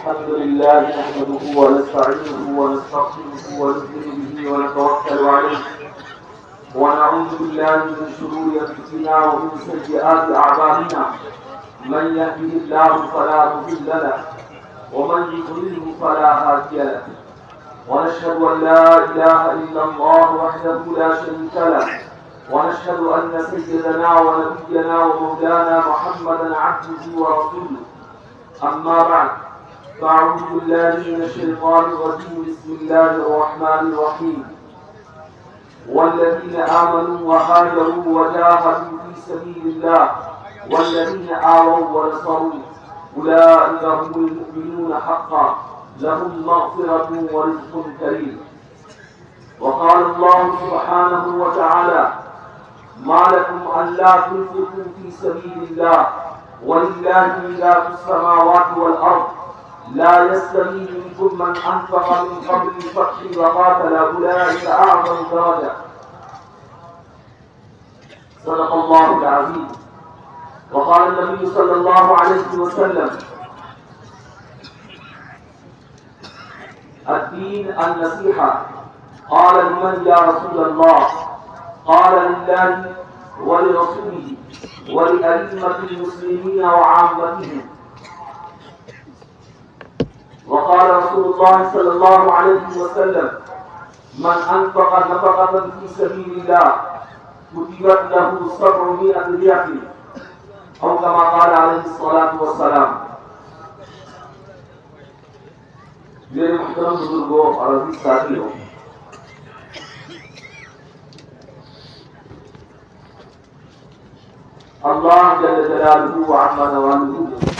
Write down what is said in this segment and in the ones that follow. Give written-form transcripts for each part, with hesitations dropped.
الحمد لله نحمده ونستعينه ونستغفره ونؤمن به ونتوكل عليه ونعوذ بالله من شرور انفسنا ومن سيئات اعمالنا من يهده الله فلا مضل له ومن يضلل فلا هادي له ونشهد ان لا اله الا الله وحده لا شريك له ونشهد ان سيدنا ونبينا ومولانا محمدا عبده ورسوله اما بعد فاعوذ بالله من الشيطان الرجيم بسم الله الرحمن الرحيم والذين آمنوا وهاجروا وجاهدوا في سبيل الله والذين آووا ونصروا أولئك هم المؤمنون حقا لهم مغفرة ورزق كريم. وقال الله سبحانه وتعالى ما لكم ألا تنفقوا في سبيل الله ولله ميراث السماوات والأرض لا يستوي منكم من أنفق من قبل الفتح وقاتل أولئك أعظم درجة. صدق الله العظيم. وقال النبي صلى الله عليه وسلم الدين النصيحة. قال لمن يا رسول الله؟ قال لله ولرسوله ولأئمة المسلمين وعامتهم. وقال رسول الله صلى الله عليه وسلم من أنفق نفقة في سبيل الله كتبت له 700 ضعف أو كما قال عليه الصلاة والسلام. میرے محترم بزرگوں اور عزیز ساتھیوں، اللہ جل جلالہ وعظم نوالہ نے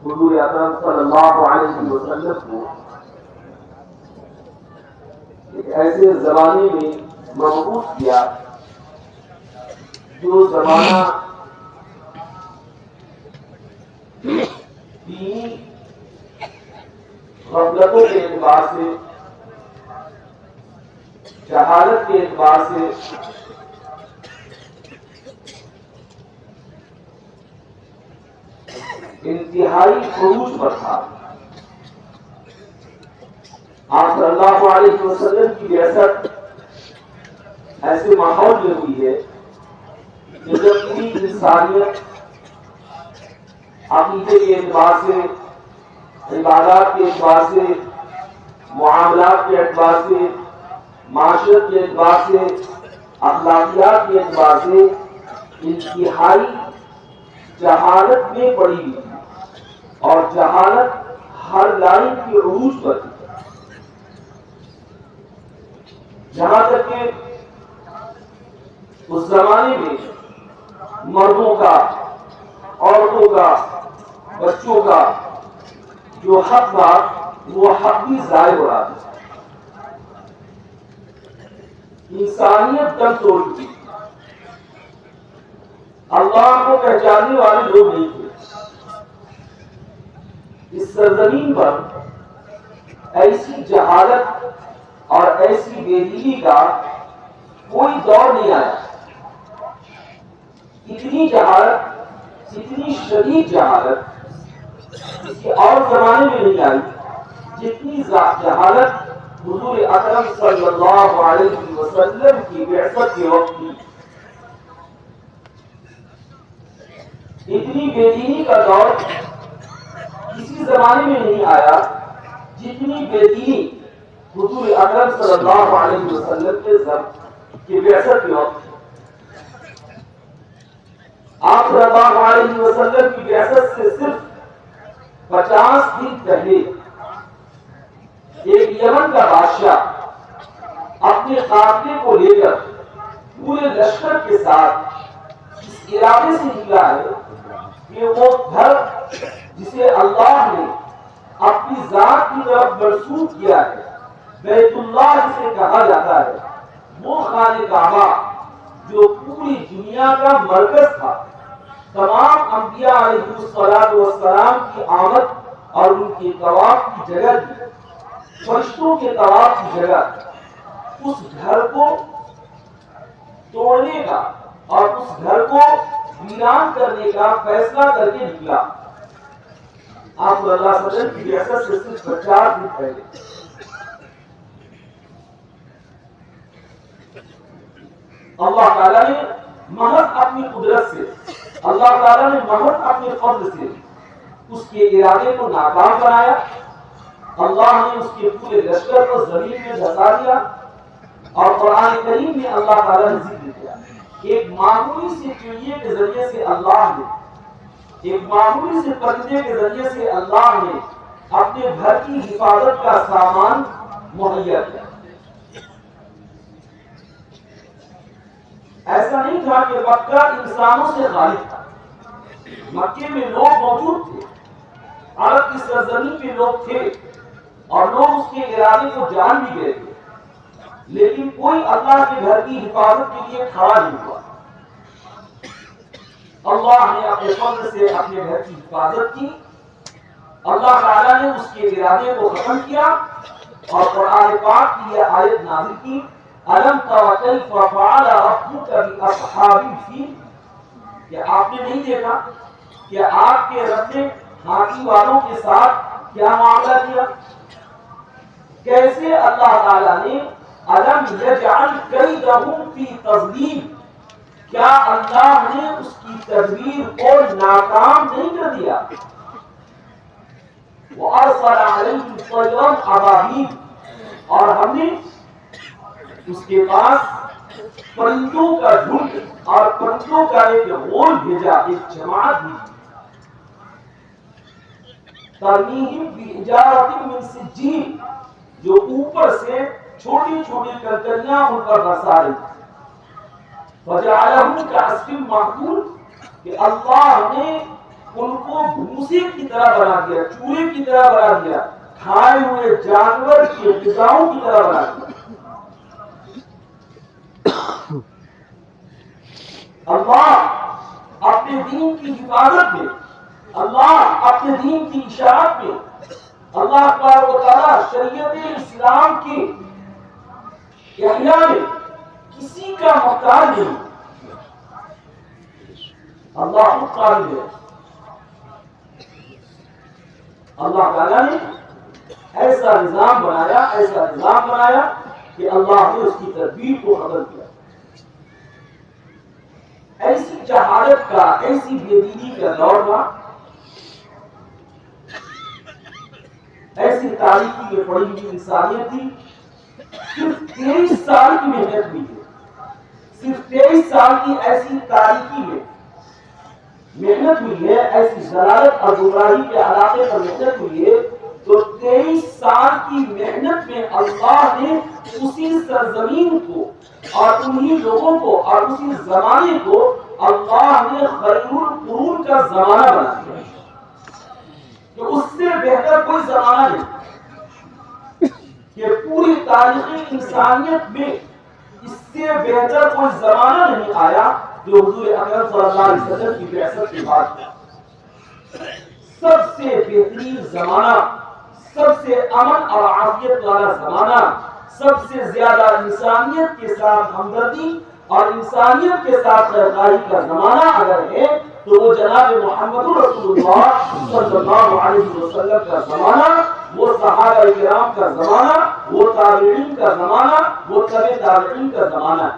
حضور اکرم صلی اللہ علیہ وسلم کو ایک ایسے زمانے میں مبعوث کیا جو زمانہ دینی غفلتوں کے اعتبار سے، جہالت کے اعتبار سے انتہائی عروج پر تھا. آپ صلی اللہ علیہ وسلم کی بعثت ایسے ماحول میں ہوئی ہے کہ جب پوری انسانیت عقیدے کے اعتبار سے، عبادات کے اعتبار سے، معاملات کے اعتبار سے، معاشرت کے اعتبار سے، اخلاقیات کے اعتبار سے انتہائی جہالت میں پڑی ہوئی تھی اور جہالت ہر لائن کی عروج پر تھی. جہاں تک کہ اس زمانے میں مردوں کا، عورتوں کا، بچوں کا جو حق تھا وہ حق بھی ضائع ہو رہا تھا. انسانیت دم توڑ چکی، اللہ کو پہچاننے والے لوگ نہیں تھے. اس سرزمین پر ایسی جہالت اور ایسی بے دینی کا کوئی دور نہیں آیا. اتنی جہالت، اتنی شدید جہالت کسی اور زمانے میں نہیں آئی جتنی جہالت حضور اکرم صلی اللہ علیہ وسلم کی بعثت کے وقت تھی. اتنی بے دینی کا دور کسی زمانے میں نہیں آیا جتنی بے دینی حضور اکرم صلی اللہ علیہ وسلم کے بعثت کے وقت. آپ صلی اللہ علیہ وسلم کی بعثت سے صرف 50 دن پہلے ایک یمن کا بادشاہ اپنے قافلے کو لے کر پورے لشکر کے ساتھ اس ارادے سے نکلا ہے کہ وہ گھر جسے اللہ نے اپنی ذات کی طرف منسوب کیا ہے، بیت اللہ جسے کہا جاتا ہے، وہ خانہ کعبہ جو پوری دنیا کا مرکز تھا، تمام انبیاء علیہ السلام کی آمد اور ان کے طواف کی جگہ تھی، فرشتوں کے طواف کی جگہ. اس گھر کو توڑنے کا اور اس گھر کو ویران کرنے کا فیصلہ کر کے نکلا. آپ صلی اللہ علیہ وسلم کی بعثت سے صرف 50 دن پہلے اللہ تعالیٰ نے محض اپنی قدرت سے، اللہ تعالیٰ نے محض اپنے فضل سے اس کے ارادے کو ناکام بنایا. اللہ نے اس کے پورے لشکر کو زمین میں دھسا دیا. اور قرآن کریم میں اللہ تعالیٰ نے ذکر کیا ایک معمولی سے چڑیے کے ذریعے سے اللہ نے، ایک معمولی سے پرندے کے ذریعے سے اللہ نے اپنے گھر کی حفاظت کا سامان مہیا کیا. ایسا نہیں تھا کہ مکہ انسانوں سے خالی تھا. مکے میں لوگ موجود تھے، عرب کی سرزمین میں لوگ تھے اور لوگ اس کے ارادے کو جان بھی گئے تھے، لیکن کوئی اللہ کے گھر کی حفاظت کے لیے کھڑا نہیں ہوا. اللہ نے اپنے فضل سے اپنے گھر کی حفاظت کی. اللہ تعالیٰ نے اس کے ارادے کو ختم کیا اور قرآن پاک کی یہ آیت نازل کی أَلَمْ تَرَ كَيْفَ فَعَلَ رَبُّكَ بِأَصْحَابِ الْفِيلِ. کہ آپ نے نہیں دیکھا کہ آپ کے رب نے ہاتھی والوں کے ساتھ کیا معاملہ کیا؟ کیسے اللہ تعالیٰ نے أَلَمْ يَجْعَلْ كَيْدَهُمْ فِي تَضْلِيلٍ. کیا اللہ نے اس کی تدبیر کو ناکام نہیں کر دیا؟ وَأَرْسَلَ عَلَيْهِمْ طَيْرًا أَبَابِيلَ. اور ہم نے اس کے پاس پرندوں کا جھنڈ اور پرندوں کا ایک غول بھیجا، ایک جماعت بھیجی. ترمیہم بحجارۃ من سجیل، جو اوپر سے چھوٹی چھوٹی کنکریاں ان پر برسا رہی. فجعلہم کعصف مأکول، کہ اللہ نے ان کو بھوسے کی طرح بنا دیا، چوہے کی طرح بنا دیا، کھائے ہوئے جانور کی غذاؤں کی طرح بنا دیا. اللہ اپنے دین کی حفاظت میں، اللہ اپنے دین کی اشاعت میں، اللہ تبارک و تعالیٰ شریعت اسلام کی احیاء میں کسی کا محتاج نہیں. اللہ خود قادر ہے. اللہ تعالیٰ نے ایسا نظام بنایا کہ اللہ نے اس کی تدبیر کو ختم کیا. ایسی جہالت کا، ایسی بے دینی کا دور تھا، ایسی تاریخی میں پڑی ہوئی انسانیت تھی. صرف 23 سال کی محنت ہوئی ہے، صرف 23 سال کی ایسی تاریخی میں محنت ہوئی ہے، ایسی ضلالت اور گمراہی کے علاقے پر محنت ہوئی ہے. تو 23 سال کی محنت میں اللہ نے اسی سرزمین کو اور انہی لوگوں کو اور اسی زمانے کو اللہ نے خیر القرون کا زمانہ بنا دیا. کہ اس سے بہتر کوئی زمانہ نہیں، کہ پوری تاریخی انسانیت میں اس سے بہتر کوئی زمانہ نہیں آیا جو حضور اکرم صلی اللہ علیہ وسلم کی بعثت کے بعد. سب سے بہترین زمانہ، سب سے امن اور عافیت والا زمانہ، سب سے زیادہ انسانیت کے ساتھ ہمدردی اور انسانیت کے ساتھ خیرخواہی کا زمانہ اگر ہے تو وہ جناب محمد رسول اللہ صلی اللہ علیہ وسلم کا زمانہ، وہ صحابہ کرام کا زمانہ، وہ تابعین کا زمانہ، وہ تبع تابعین کا زمانہ.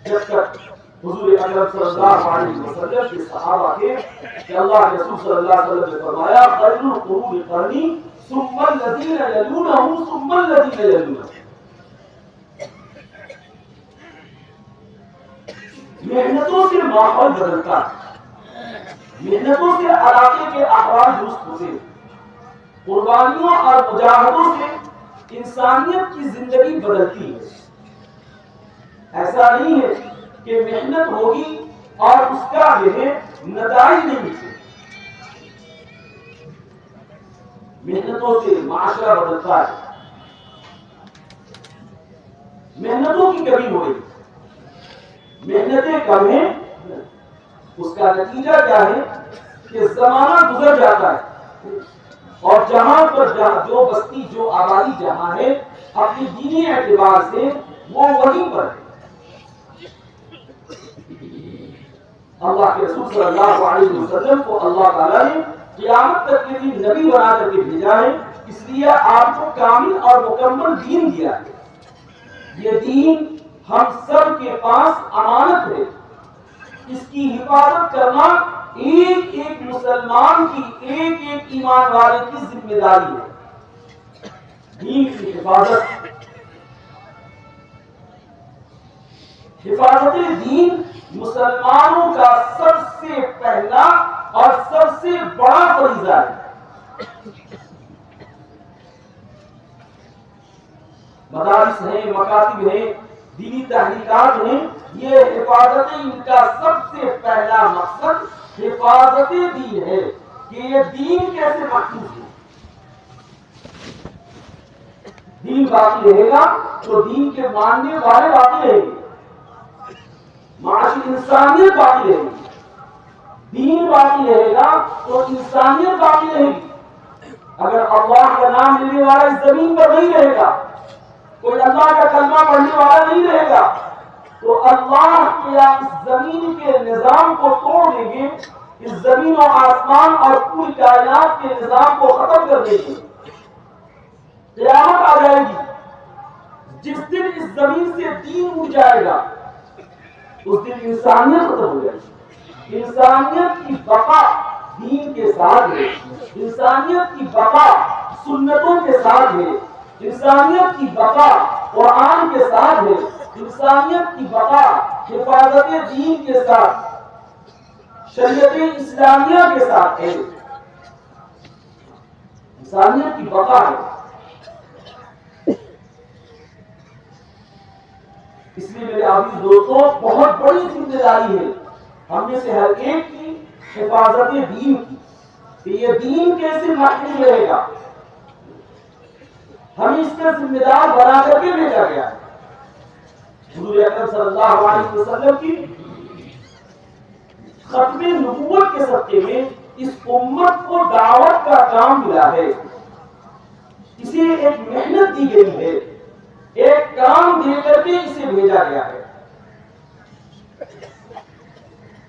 جب تک حضور اکرم صلی اللہ علیہ وسلم کے صحابہ کے کہ اللہ کے رسول صلی اللہ علیہ وسلم نے فرمایا خیر القرون قرنی ثم الذین یلونہم ثم الذین یلونہم. محنتوں سے ماحول بدلتا ہے، محنتوں سے علاقے کے احوال درست ہوتے، قربانیوں اور مجاہدوں سے انسانیت کی زندگی بدلتی ہے. ایسا نہیں ہے کہ محنت ہوگی اور اس کا جو ہے نتائج نہیں ملتے. محنتوں سے معاشرہ بدلتا ہے. محنتوں کی کمی ہو رہی، محنتیں کم ہیں، اس کا نتیجہ کیا ہے کہ زمانہ گزر جاتا ہے اور جہاں پر جو بستی جو آبادی جہاں ہے اپنی دینی اعتبار سے وہ وہیں پر ہے. اللہ کے رسول صلی اللہ علیہ وسلم کو اللہ تعالیٰ نے قیامت تک کے لیے نبی بنا کر کے بھیجا ہے، اس لیے آپ کو کامل اور مکمل دین دیا ہے۔ یہ دین ہم سب کے پاس امانت ہے، اس کی حفاظت کرنا ایک ایک مسلمان کی، ایک ایک ایمان والے کی ذمہ داری ہے۔ دین کی حفاظت دین مسلمانوں کا سب سے پہلا اور سب سے بڑا فریضہ ہے۔ مدارس ہیں، مکاتب ہیں، دینی تحریکات ہیں، یہ حفاظت ان کا سب سے پہلا مقصد حفاظت دین ہے کہ یہ دین کیسے محفوظ ہے۔ دین باقی رہے گا تو دین کے ماننے والے باقی رہیں گے، معاشی انسانیت باقی رہے گی۔ دین باقی رہے گا تو انسانیت باقی رہے گی۔ اگر اللہ کا نام لینے والا اس زمین پر نہیں رہے گا، کوئی اللہ کا کلمہ پڑھنے والا نہیں رہے گا، تو اللہ کے اس زمین کے نظام کو توڑ دیں گے، اس زمین و آسمان اور پوری کائنات کے نظام کو ختم کر دیں گے۔ قیامت آ جائے گی، جس دن اس زمین سے دین اٹھ جائے گا، اس دن انسانیت ختم ہو جائے گی۔ انسانیت کی بقا دین کے ساتھ ہے، انسانیت کی بقا سنتوں کے ساتھ ہے، انسانیت کی بقا قرآن کے ساتھ ہے، انسانیت کی بقا حفاظت دین کے ساتھ، شریعت اسلامیہ کے ساتھ ہے۔ انسانیت کی بقا ہے، اس لیے میرے عزیز دوستوں بہت بڑی ذمہ داری ہے ہم میں سے ہر ایک کی حفاظت دین کی، کہ یہ دین کیسے محفوظ رہے گا، ہمیں اس کا ذمہ دار بنا کر کے بھیجا گیا ہے۔ حضور اکرم صلی اللہ علیہ وسلم کی ختم نبوت کے صدقے میں اس امت کو دعوت کا کام ملا ہے، اسے ایک محنت دی گئی ہے، ایک کام دے کر کے اسے بھیجا گیا ہے۔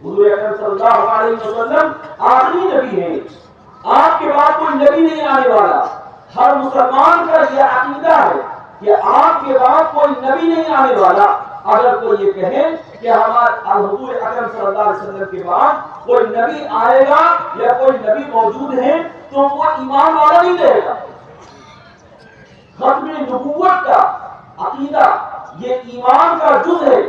حضور اکرم صلی اللہ علیہ وسلم آخری نبی ہیں، آپ کے بعد کوئی نبی نہیں آنے والا۔ ہر مسلمان کا یہ عقیدہ ہے کہ آپ کے بعد کوئی نبی نہیں آنے والا۔ اگر کوئی یہ کہے کہ ہمارے حضور اکرم صلی اللہ علیہ وسلم کے بعد کوئی نبی آئے گا یا کوئی نبی موجود ہے تو وہ ایمان والا نہیں رہے گا۔ ختم نبوت کا عقیدہ یہ ایمان کا جز ہے۔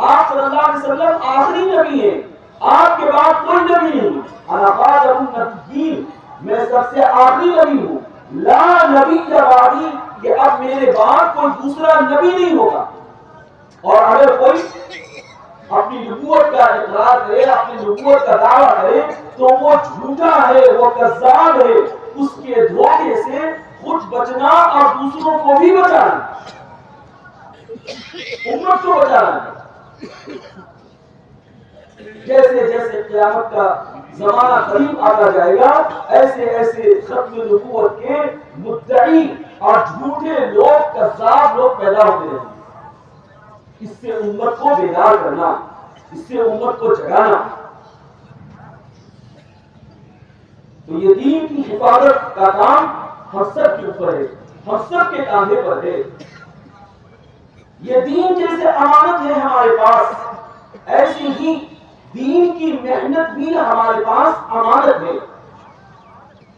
آپ صلی اللہ علیہ وسلم آخری نبی ہیں، آپ کے بعد کوئی نبی نہیں۔ انا خاتم النبیین، میں سب سے آخری نبی ہوں، لا نبی بعدی، کہ اب میرے بعد کوئی دوسرا نبی نہیں ہوگا۔ اور اگر کوئی اپنی نبوت کا اقرار کرے، اپنی نبوت کا دعویٰ کرے تو وہ جھوٹا ہے، وہ کذاب ہے، اس کے دھوکے سے خود بچنا اور دوسروں کو بھی بچانا، امت کو بچانا۔ جیسے جیسے قیامت کا زمانہ قریب آتا جائے گا، ایسے ایسے ختم نبوت کے مدعی اور جھوٹے لوگ، کذاب لوگ پیدا ہوتے رہیں گے۔ اس سے امت کو بیدار کرنا، اس سے امت کو جگانا۔ تو یہ دین کی حفاظت کا کام ہم سب کے اوپر ہے، ہم سب کے کاندھے پر ہے۔ یہ دین جیسے امانت ہے ہمارے پاس، ایسی ہی دین کی محنت بھی ہمارے پاس امانت ہے۔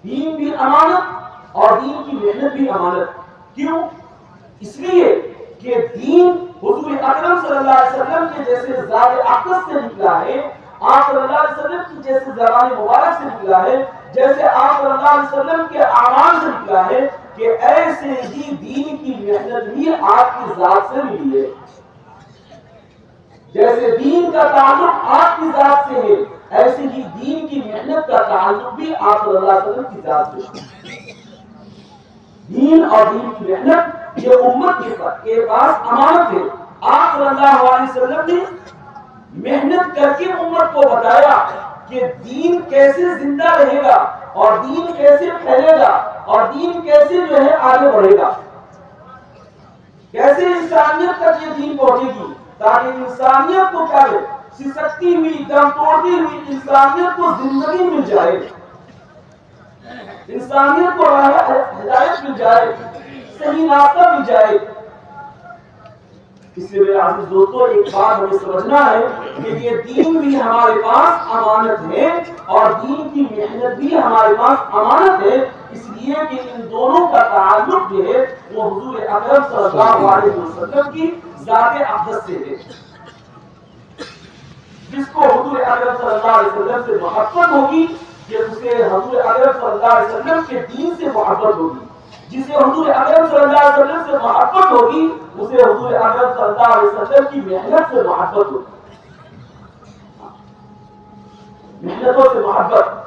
دین بھی امانت اور دین کی محنت بھی امانت۔ کیوں؟ اس لیے کہ دین حضور اکرم صلی اللہ علیہ وسلم کے جیسے ذات اقدس سے نکلا ہے، آپ صلی اللہ علیہ وسلم کی جیسے زبان مبارک سے نکلا ہے، جیسے آپ صلی اللہ علیہ وسلم کے اعمال سے نکلا ہے، کہ ایسے ہی دین کی محنت بھی آپ کی ذات سے ملی ہے۔ جیسے دین کا تعلق آپ کی ذات سے ہے، ایسے ہی دین کی محنت کا تعلق بھی آپ صلی اللہ علیہ وسلم کی ذات سے ہے۔ دین اور دین کی محنت یہ امت کے پاس امانت ہے۔ آپ صلی اللہ علیہ وسلم نے محنت کر کے امت کو بتایا کہ دین کیسے زندہ رہے گا اور دین کیسے پھیلے گا اور دین کیسے جو ہے آگے بڑھے گا، کیسے انسانیت تک یہ دین پہنچے گی، تاکہ انسانیت کو کیا ہے، سسکتی ہوئی، دم توڑتی ہوئی انسانیت کو زندگی مل جائے۔ انسانیت کو ہدایت مل جائے، صحیح راستہ مل جائے۔ اس لیے میرے عزیز دوستو، ایک بات ہمیں سمجھنا ہے کہ یہ دین بھی ہمارے پاس امانت ہے اور دین کی محنت بھی ہمارے پاس امانت ہے، اس لیے کہ ان دونوں کا تعلق جو ہے وہ حضور اکرم صلی اللہ علیہ وسلم کی ذات اقدس سے ہے۔ جس کو حضور اکرم صلی اللہ علیہ وسلم سے محبت ہوگی کہ اسے حضور اکرم صلی اللہ علیہ وسلم کے دین سے محبت ہوگی، جسے حضور اکرم صلی اللہ علیہ وسلم سے محبت ہوگی اسے حضور اکرم صلی اللہ علیہ وسلم کی محنت سے محبت ہوگی، محنتوں سے محبت۔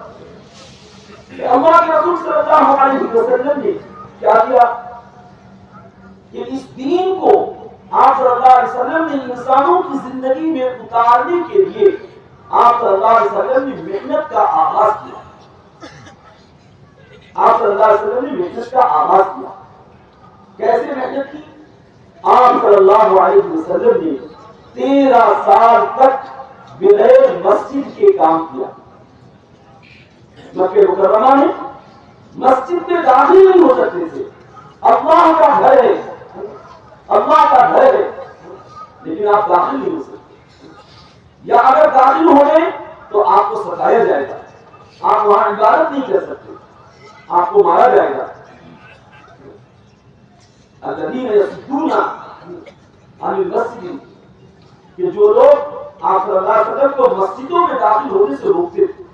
اللہ کے رسول صلی اللہ علیہ وسلم نے کیا کیا کہ اس دین کو آپ صلی اللہ علیہ وسلم نے انسانوں کی زندگی میں اتارنے کے لیے آپ صلی اللہ علیہ وسلم نے محنت کا آغاز کیا۔ آپ صلی اللہ علیہ وسلم نے محنت کا آغاز کیا۔ کیسے محنت کی؟ آپ صلی اللہ علیہ وسلم نے 13 سال تک بغیر مسجد کے کام کیا۔ مکہ مکرمہ میں مسجد میں داخل نہیں ہو سکتے تھے، اللہ کا گھر ہے، اللہ کا گھر ہے، لیکن آپ داخل نہیں ہو سکتے، یا اگر داخل ہو گئے تو آپ کو ستایا جائے گا، آپ وہاں عبادت نہیں کر سکتے، آپ کو مارا جائے گا۔ الذین یصدون عن المسجد، کہ جو لوگ آپ صلی اللہ علیہ وسلم کو مسجدوں میں داخل ہونے سے روکتے تھے،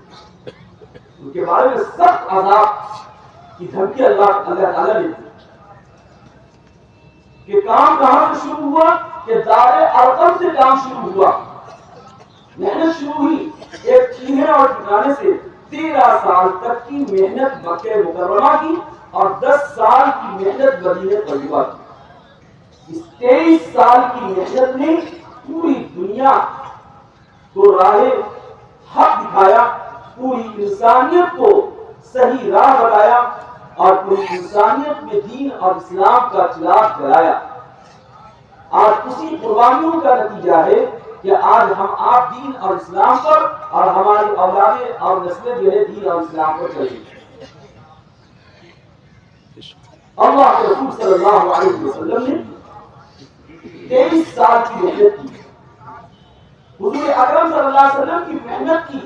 ان کے بارے میں سخت عذاب کی دھمکی اللہ تعالیٰ نے دی۔ کہ کام کہاں سے شروع ہوا؟ کہ دار ارقم سے کام شروع ہوا، محنت شروع ہوئی ایک چینے اور ٹھکانے سے۔ 13 سال تک کی محنت مکہ مکرمہ کی اور 10 سال کی محنت مدینہ طیبہ کی۔ اس 23 سال کی محنت نے پوری دنیا کو راہ حق دکھایا، پوری انسانیت کو صحیح راہ بتایا اور پوری انسانیت میں دین اور اسلام کا چراغ جلایا۔ آج اسی قربانیوں کا نتیجہ ہے کہ آج ہم آپ دین اور اسلام پر اور ہماری اولادیں اور نسلیں جو ہے دین اور اسلام پر چلیں۔ اللہ کے رسول صلی اللہ علیہ وسلم نے 23 سال کی محنت کی۔ حضور اکرم صلی اللہ علیہ وسلم کی محنت کی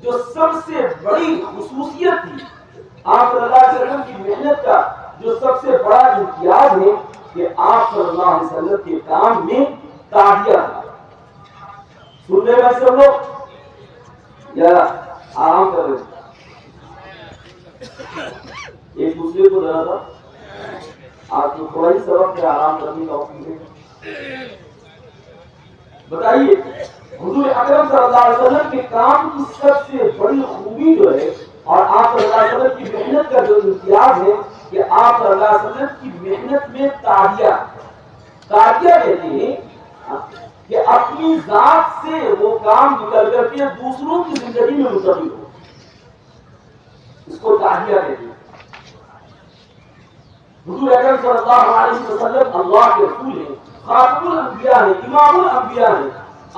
جو سب سے بڑی خصوصیت تھی، آپ صلی اللہ علیہ وسلم کی محنت کا جو سب سے بڑا امتیاز ہے کہ آپ صلی اللہ علیہ وسلم کے کام میں تعدیہ تھا۔ سن رہے بھائی سب لوگ یا آرام کر رہے؟ ایک دوسرے کو ذرا تھا آپ کو تھوڑا ہی سبق ہے آرام کرنے کا حکم ہے۔ بتائیے حضور اکرم صلی اللہ علیہ وسلم کے کام کی سب سے بڑی خوبی جو ہے اور آپ صلی اللہ علیہ وسلم کی محنت کا جو امتیاز ہے کہ آپ صلی اللہ علیہ وسلم کی محنت میں تعدیہ کہتے ہیں کہ اپنی ذات سے وہ کام نکل کر کے دوسروں کی زندگی میں منتقل ہو، اس کو تعدیہ کہتے ہیں۔ حضور اکرم صلی اللہ علیہ وسلم اللہ کے رسول ہیں، خاتم الانبیاء ہیں، امام الانبیاء ہیں۔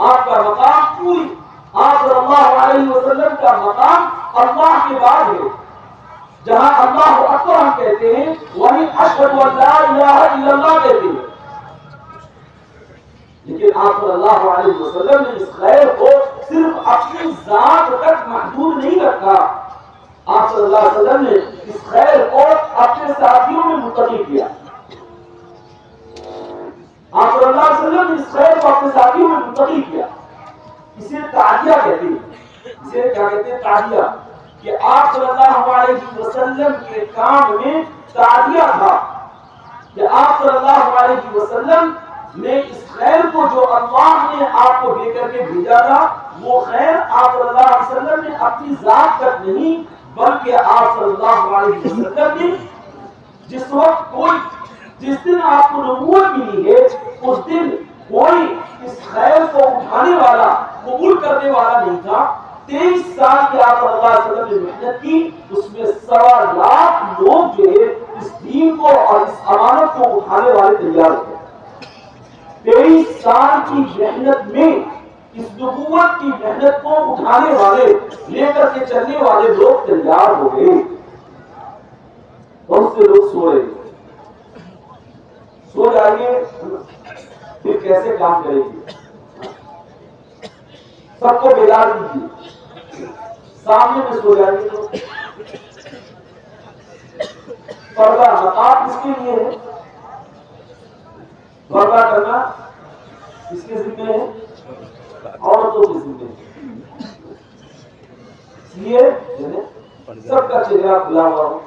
آپ کا مقام پوری آپ صلی اللہ علیہ وسلم کا مقام اللہ کے بعد ہے۔ جہاں اللہ اکبر ہم کہتے ہیں وہیں اشہد ان لا الہ الا اللہ کہتے ہیں، لیکن آپ صلی اللہ علیہ وسلم نے اس خیر کو صرف اپنی ذات تک محدود نہیں رکھا، آپ صلی اللہ علیہ وسلم نے اس خیر کو اپنے ساتھیوں میں منتقل کیا۔ آپ صلی اللہ علیہ وسلم نے اس خیر کو اپنے ساتھیوں میں منتقل کیا۔ اسے تعدیہ کہتے ہیں، اسے کیا کہتے ہیں؟ تعدیہ، کہ آپ صلی اللہ علیہ وسلم کے کام میں تعدیہ تھا، کہ آپ صلی اللہ علیہ وسلم نے اس خیر کو جو اللہ نے آپ کو دے کر کے بھیجا تھا، وہ خیر آپ صلی اللہ علیہ وسلم نے اپنی ذات تک نہیں بلکہ آپ صلی اللہ علیہ وسلم نے جس دن آپ کو نبوت ملی ہے اس دن کوئی اس خیر کو اٹھانے والا قبول کرنے والا نہیں تھا۔ 23 سال کی آپ صلی اللہ علیہ وسلم نے محنت کی، اس میں 1.25 لاکھ لوگ جو ہے اس دین کو اور اس امانت کو اٹھانے والے تیار ہوئے۔ 23 سال کی محنت میں اس نبوت کی محنت کو اٹھانے والے، لے کر کے چلنے والے لوگ تیار ہو گئے۔ بہت سے لوگ سو رہے ہیں، سو جائیے پھر کیسے کام کریں گے؟ سب کو بیدار کیجیے، سامنے میں سو جائیے تو پردہ نقاب اس کے لیے ہے، پردہ کرنا اس کے ذمہ ہے، عورتوں کے ذمہ ہے، اس لیے سب کا چہرہ کھلا ہوا ہو۔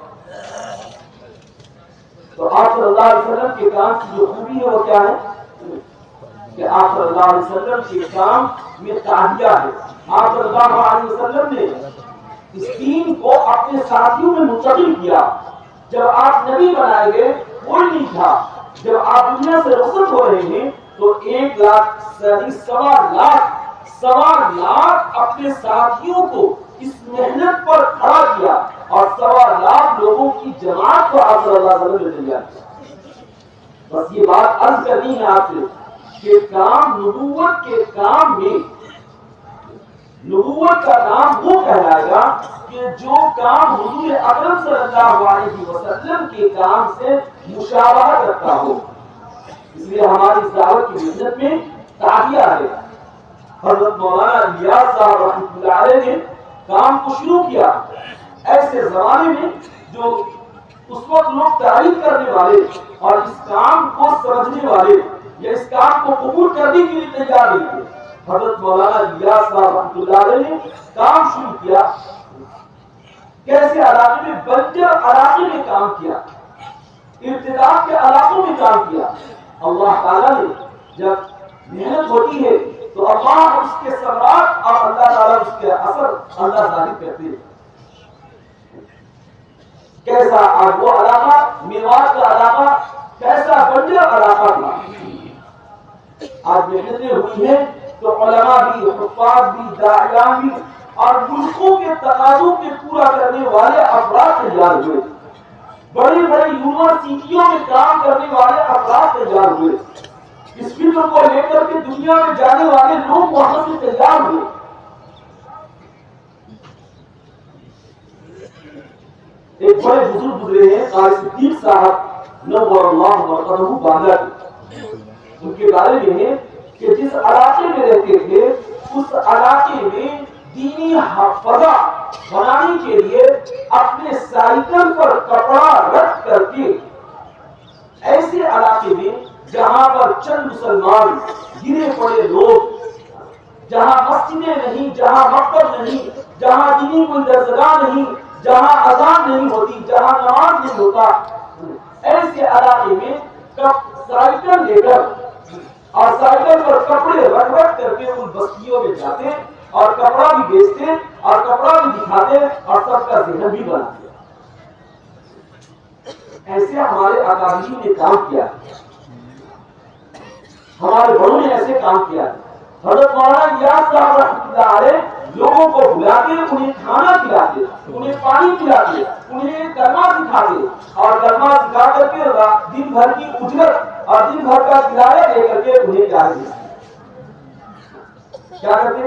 تو آپ صلی اللہ علیہ وسلم کے کام کی جو خوبی ہے وہ کیا ہے کہ آپ صلی اللہ علیہ وسلم کے کام میں تعدیہ ہے۔ آپ صلی اللہ علیہ وسلم نے اس دین کو اپنے ساتھیوں میں منتقل کیا۔ جب آپ نبی بنائے گئے کوئی نہیں تھا، جب آپ دنیا سے رخصت ہو رہے ہیں تو 1,00,000 اپنے ساتھیوں کو اس محنت پر کھڑا کیا اور 1,00,000 لوگوں کی جماعت کو آپ صلی اللہ علیہ وسلم نے تیار کیا۔ بس یہ بات عرض کرنی ہے آپ سے کہ کام نبوت کے کام میں نبوت کا نام وہ کہلائے گا کہ جو کام حضور اکرم صلی اللہ علیہ وسلم کے کام سے مشابہت رکھتا ہو۔ اس لیے ہماری اس دعوت کی محنت میں تعدیہ ہے۔ حضرت مولانا الیاس صاحب رحمۃ اللہ علیہ نے کام کو شروع کیا ایسے زمانے میں جو اس وقت لوگ تعریف کرنے والے اور اس کام کو سمجھنے والے یا اس کام کو قبول کرنے کے لیے تیار نہیں تھے۔ حضرت مولانا الیاس صاحب رحمۃ اللہ علیہ نے کام شروع کیا، کیسے علاقے میں بنجر علاقے میں کام کیا، ارتداد کے علاقوں میں کام کیا۔ اللہ تعالیٰ نے جب محنت ہوتی ہے تو اللہ اس کے ثمرات اور اللہ تعالیٰ اس کے اثر اللہ ظاہر کرتے ہیں۔ کیسا آج وہ علاقہ میوات کا علاقہ کیسا بنجر علاقہ تھا، آج محنتیں ہوئی ہیں تو علماء بھی، حفاظ بھی، داعیان بھی اور ملکوں کے تقاضوں کے پورا کرنے والے افراد تیار ہوئے، بڑی بڑی یونیورسٹیوں میں کام کرنے والے افراد تیار ہوئے، اس فکر کو لے کر کے دنیا میں جانے والے لوگ وہاں سے تیار ہوئے۔ ایک بڑے بزرگ گزرے ہیں قاری صدیق صاحب نور اللہ مرقدہ باندھا کے، ان کے بارے میں ہے کہ جس علاقے میں رہتے تھے اس علاقے میں دینی فضا بنانے کے لیے اپنے سائیکل پر کپڑا رکھ کر کے ایسے علاقے میں جہاں پر چند مسلمان گرے پڑے لوگ، جہاں مسجدیں نہیں، جہاں مکتب نہیں، جہاں دینی کوئی درسگاہ نہیں، جہاں اذان نہیں ہوتی، جہاں نماز نہیں ہوتا، ایسے علاقے میں سائیکل لے کر اور سائیکل پر کپڑے رکھ رکھ کر کے ان بستیوں میں جاتے اور کپڑا بھی بیچتے اور کپڑا بھی دکھاتے اور سب کا ذہن بھی بناتے۔ ایسے ہمارے اکابرین نے کام کیا، ہمارے بڑوں نے ایسے کام کیا۔ حضرت مولانا الیاس صاحب رحمۃ اللہ علیہ لوگوں کو بلاتے، انہیں کھانا کھلاتے، انہیں پانی پلاتے، انہیں کلمہ سکھاتے اور کلمہ سکھا کر کے دن بھر کی اجرت اور دن بھر کا کرایہ دے کر کے انہیں کیا کرتے؟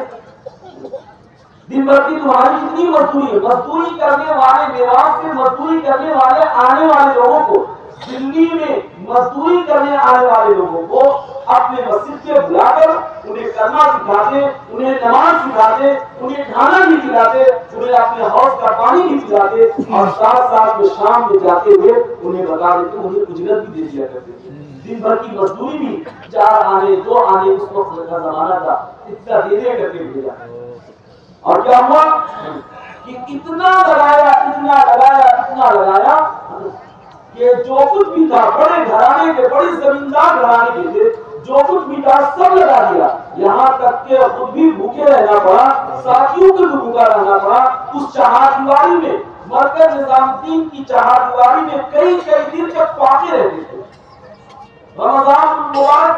دن بھر کی تمہاری کتنی مزدوری کرنے والے میوات سے مزدوری کرنے والے آنے والے لوگوں کو، دلی میں مزدوری کرنے آنے والے لوگوں کو اپنے مسجد سے بلا کر انہیں کلمہ سکھاتے، انہیں نماز سکھاتے، انہیں کھانا بھی کھلاتے، انہیں اپنے حوض کا پانی بھی پلاتے اور ساتھ ساتھ میں شام میں جاتے ہوئے انہیں بتا دیتے، انہیں اجرت بھی دے دیا کرتے تھے۔ دن بھر کی مزدوری بھی 4 آنے 2 آنے اس وقت کا زمانہ تھا، اتنا دینے کر کے بھیجا۔ اور کیا ہوا کہ اتنا لگایا کہ جو کچھ بھی تھا، بڑے گھرانے کے، بڑے زمیندار گھرانے کے تھے، جو کچھ بھی تھا سب لگا دیا، یہاں تک کہ خود بھی بھوکے رہنا پڑا، ساتھیوں کو بھی بھوکا رہنا پڑا۔ اس چہار دیواری میں، مرکز نظام الدین کی چہار دیواری میں کئی دن تک فاقے رہتے تھے۔ رمضان مبارک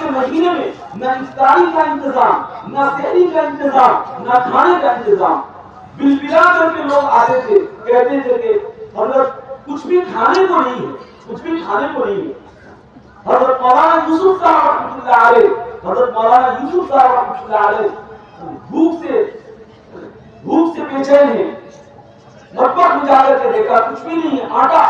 کے مہینے میں نہ افطاری کا انتظام، نہ سحری کا انتظام، نہ کھانے کا انتظام، بلبلا کر کے لوگ آتے تھے، کہتے تھے کہ حضرت کچھ بھی کھانے کو نہیں ہے، کچھ بھی کھانے کو نہیں ہے۔ حضرت مولانا یوسف صاحب رحمۃ اللہ علیہ بھوک سے بے چین ہیں، مطبخ میں جا کر کے دیکھا کچھ بھی نہیں ہے، آٹا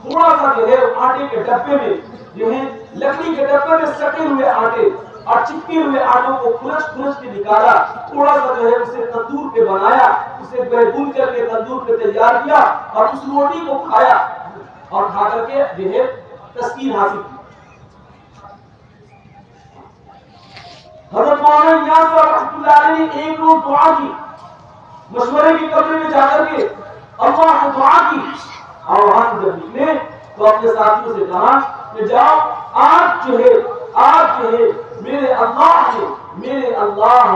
تھوڑا سا جو ہے آٹے کے ڈبے میں جو ہے لکڑی کے ڈبے میں سٹے ہوئے آٹے اور چپکے ہوئے آٹوں کو کھرچ کے نکالا، تھوڑا سا جو ہے اسے تندور پہ بنایا، اسے بھون کر کے تندور پہ تیار کیا اور اس روٹی کو کھایا اور کھا کر کے جو ہے تسکین حاصل کی۔ حضرت مولانا نیاز صاحب رحمۃ اللہ علیہ نے ایک روز دعا کی، مشورے کے کمرے میں جا کر کے اللہ سے دعا کی اور وہاں سے جب نکلے تو اپنے ساتھیوں سے کہا کہ جاؤ آج جو ہے میرے اللہ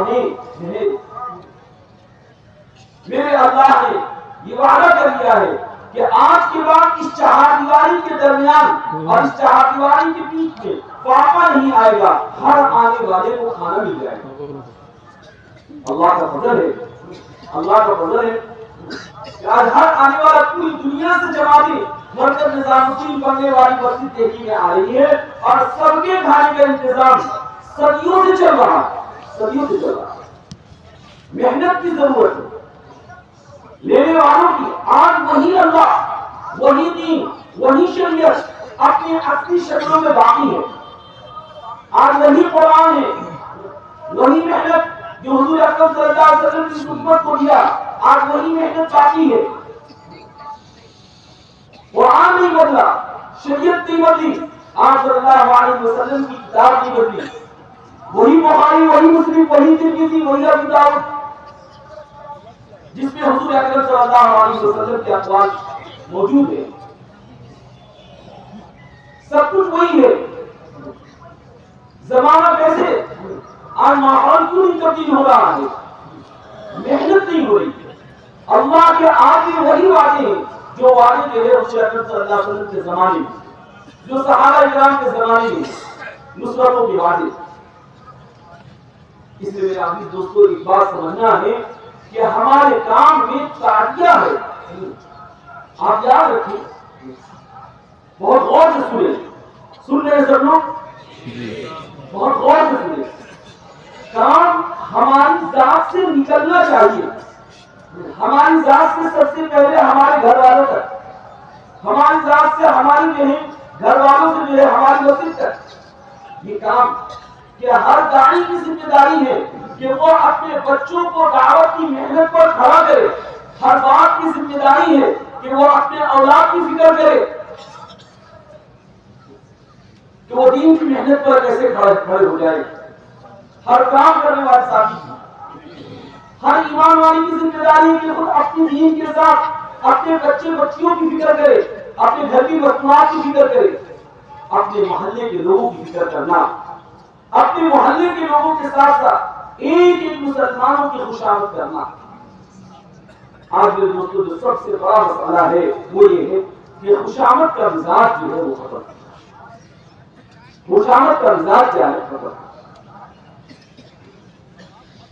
نے یہ وعدہ کر لیا ہے کہ آج کے بعد اس چہار دیواری کے درمیان اور اس چہار دیواری کے بیچ میں فاقہ نہیں آئے گا، ہر آنے والے کو کھانا مل جائے گا۔ اللہ کا فضل ہے کہ آج ہر آنے والا پوری دنیا سے جماعتیں مرکز نظام الدین بننے والی مسجد دیکھی میں آ رہی ہے اور سب کے کھانے کا انتظام صدیوں سے چل رہا ہے۔ محنت کی ضرورت ہے لینے والوں کی، آج وہی اللہ، وہی دین، وہی شریعت اپنی اصلی شکلوں میں باقی ہے، آج وہی قرآن ہے، وہی محنت جو حضور اکرم صلی اللہ علیہ وسلم کی خدمت کو دیا، آج وہی محنت باقی ہے۔ قرآن نہیں بدلا، شریعت نہیں بدلی، آج صلی اللہ علیہ وسلم کی کتاب نہیں بدلی، وہی بخاری، وہی مسلم، وہی ترمذی، وہی ابو داؤد جس میں حضور اکرم صلی اللہ علیہ وسلم کے اقوال موجود ہیں، سب کچھ وہی ہے۔ زمانہ کیسے آج ماحول کیوں نہیں تبدیل ہو رہا ہے؟ محنت نہیں ہو رہی ہے۔ اللہ کے آگے وہی وعدے ہیں جو وعدے کے ہیں حضور اکرم صلی اللہ علیہ وسلم کے زمانے میں، جو صحابہ کرام کے زمانے میں نصرتوں کے وعدے۔ اس لیے میرے عزیز دوستو ایک بات سمجھنا ہے کہ ہمارے کام میں تعدیہ ہے۔ آپ یاد رکھیں، بہت غور سے سن رہے ہیں سب لوگ، بہت غور سے سنیں۔ کام ہماری ذات سے نکلنا چاہیے، ہماری ذات سے سب سے پہلے ہمارے گھر والوں تک، ہماری ذات سے ہماری جو ہے گھر والوں سے جو ہے ہماری مسجد تک۔ یہ کام کہ ہر داعی کی ذمہ داری ہے کہ وہ اپنے بچوں کو دعوت کی محنت پر کھڑا کرے، ہر باپ کی ذمہ داری ہے کہ وہ اپنے اولاد کی فکر کرے کہ وہ دین کی محنت پر کیسے کھڑے ہو جائے۔ ہر کام کرنے والے ساتھی، ہر ایمان والی کی ذمہ داری ہے کہ خود اپنی دین کے ساتھ اپنے بچے بچیوں کی فکر کرے، اپنے گھر کی مصنوعات کی فکر کرے، اپنے محلے کے لوگوں کی فکر کرنا، اپنے محلے کے لوگوں کے ساتھ ساتھ ایک مسلمانوں کی خوشامد کرنا۔ آج میرے دوستوں جو سب سے بڑا مسئلہ ہے وہ یہ ہے کہ خوشامد کا مزاج جو ہے وہ ختم۔ خوشامد کا مزاج کیا ہے؟ ختم۔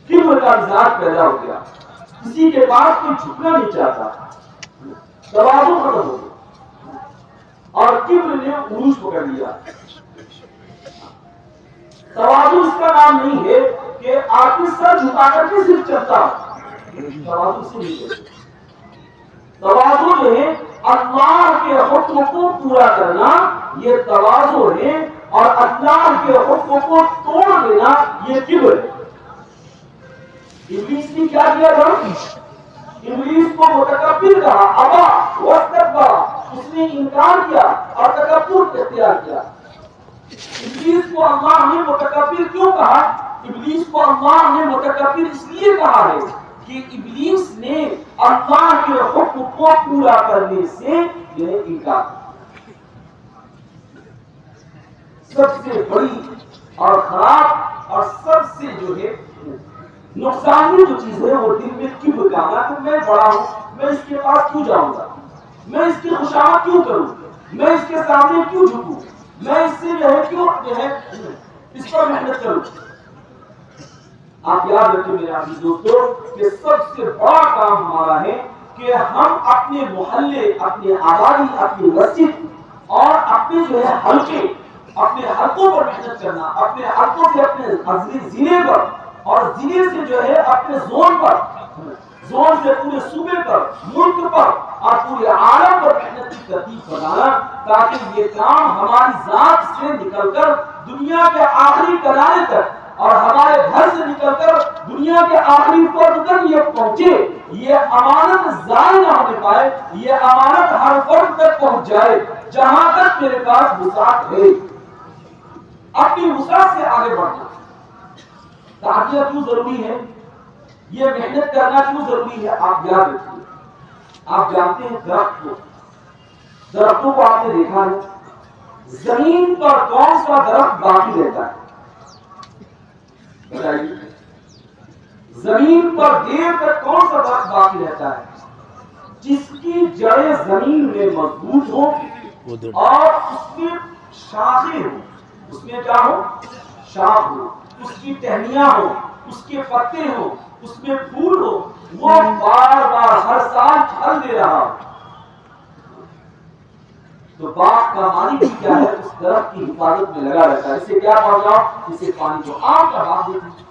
کبر کا مزاج پیدا ہو گیا، کسی کے پاس کوئی جھکنا نہیں چاہتا، تواضع ختم ہو گیا اور کبر نے عروج پکڑ لیا۔ تواضع اس کا نام نہیں ہے کہ آپ سر جھکا کر کے صرف چلتا، تواضع سے نہیں ہے۔ تواضع جو ہے اللہ کے حکم کو پورا کرنا، یہ تواضع ہے، اور اللہ کے حکم کو توڑ دینا یہ کبر ہے۔ ابلیس نے کیا کیا تھا؟ ابلیس کو متکبر کہا، ابا واستکبر، اس نے انکار کیا اور تکبر اختیار کیا۔ ابلیس کو اللہ نے متکبر کیوں کہا؟ ابلیس کو اللہ نے متکبر اس لیے کہا ہے کہ ابلیس نے اللہ کے حکم کو پورا کرنے سے یہ انکار کیا۔ سب سے بڑی اور خراب اور سب سے جو ہے نقصان جو چیز ہے وہ دل میں کبر کا ہے کہ میں بڑا ہوں، میں اس کے پاس کیوں جاؤں گا، میں اس کی خوشامد کیوں کروں، میں اس کے سامنے کیوں جھکوں، میں اس سے جو ہے اس پر محنت کروں۔ آپ یاد رکھیں میرے عزیز دوستو کہ سب سے بڑا کام ہمارا ہے کہ ہم اپنے محلے، اپنے آبادی، اپنی مسجد اور اپنے جو ہے حلقے، اپنے حلقوں پر محنت کرنا، اپنے حلقوں سے اپنے ضلع پر اور ضلع سے جو ہے اپنے زون پر، زون سے پورے صوبے پر، ملک پر اور پورے عالم پر محنت کی ترتیب بنانا، تاکہ یہ کام ہماری ذات سے نکل کر دنیا کے آخری کنارے تک اور ہمارے گھر سے نکل کر دنیا کے آخری فرد تک یہ پہنچے، یہ امانت ضائع نہ ہونے پائے، یہ امانت ہر فرد تک پہنچ جائے جہاں تک میرے پاس وسعت ہے۔ اپنی وسعت سے آگے بڑھنا، تعدیہ کیوں ضروری ہے، یہ محنت کرنا کیوں ضروری ہے؟ آپ یاد رکھیے، آپ جانتے ہیں درختوں کو آپ نے دیکھا ہے، زمین پر کون سا درخت باقی رہتا ہے؟ بتائیے، زمین پر دیر تک کون سا درخت باقی رہتا ہے؟ جس کی جڑیں زمین میں مضبوط ہوں اور اس میں شاخیں ہوں، اس میں کیا ہو؟ شاخ ہو، اس کی ٹہنیاں ہو، اس کے پتے ہو، اس میں پھول ہو، وہ بار بار ہر سال پھل دے رہا ہو، تو باغ کا مالک بھی کیا ہے؟ اس درخت کی حفاظت میں لگا رہتا ہے۔ اسے کیا پہنچاؤ؟ اسے پانی کو۔ آم کا باغ دیکھیں،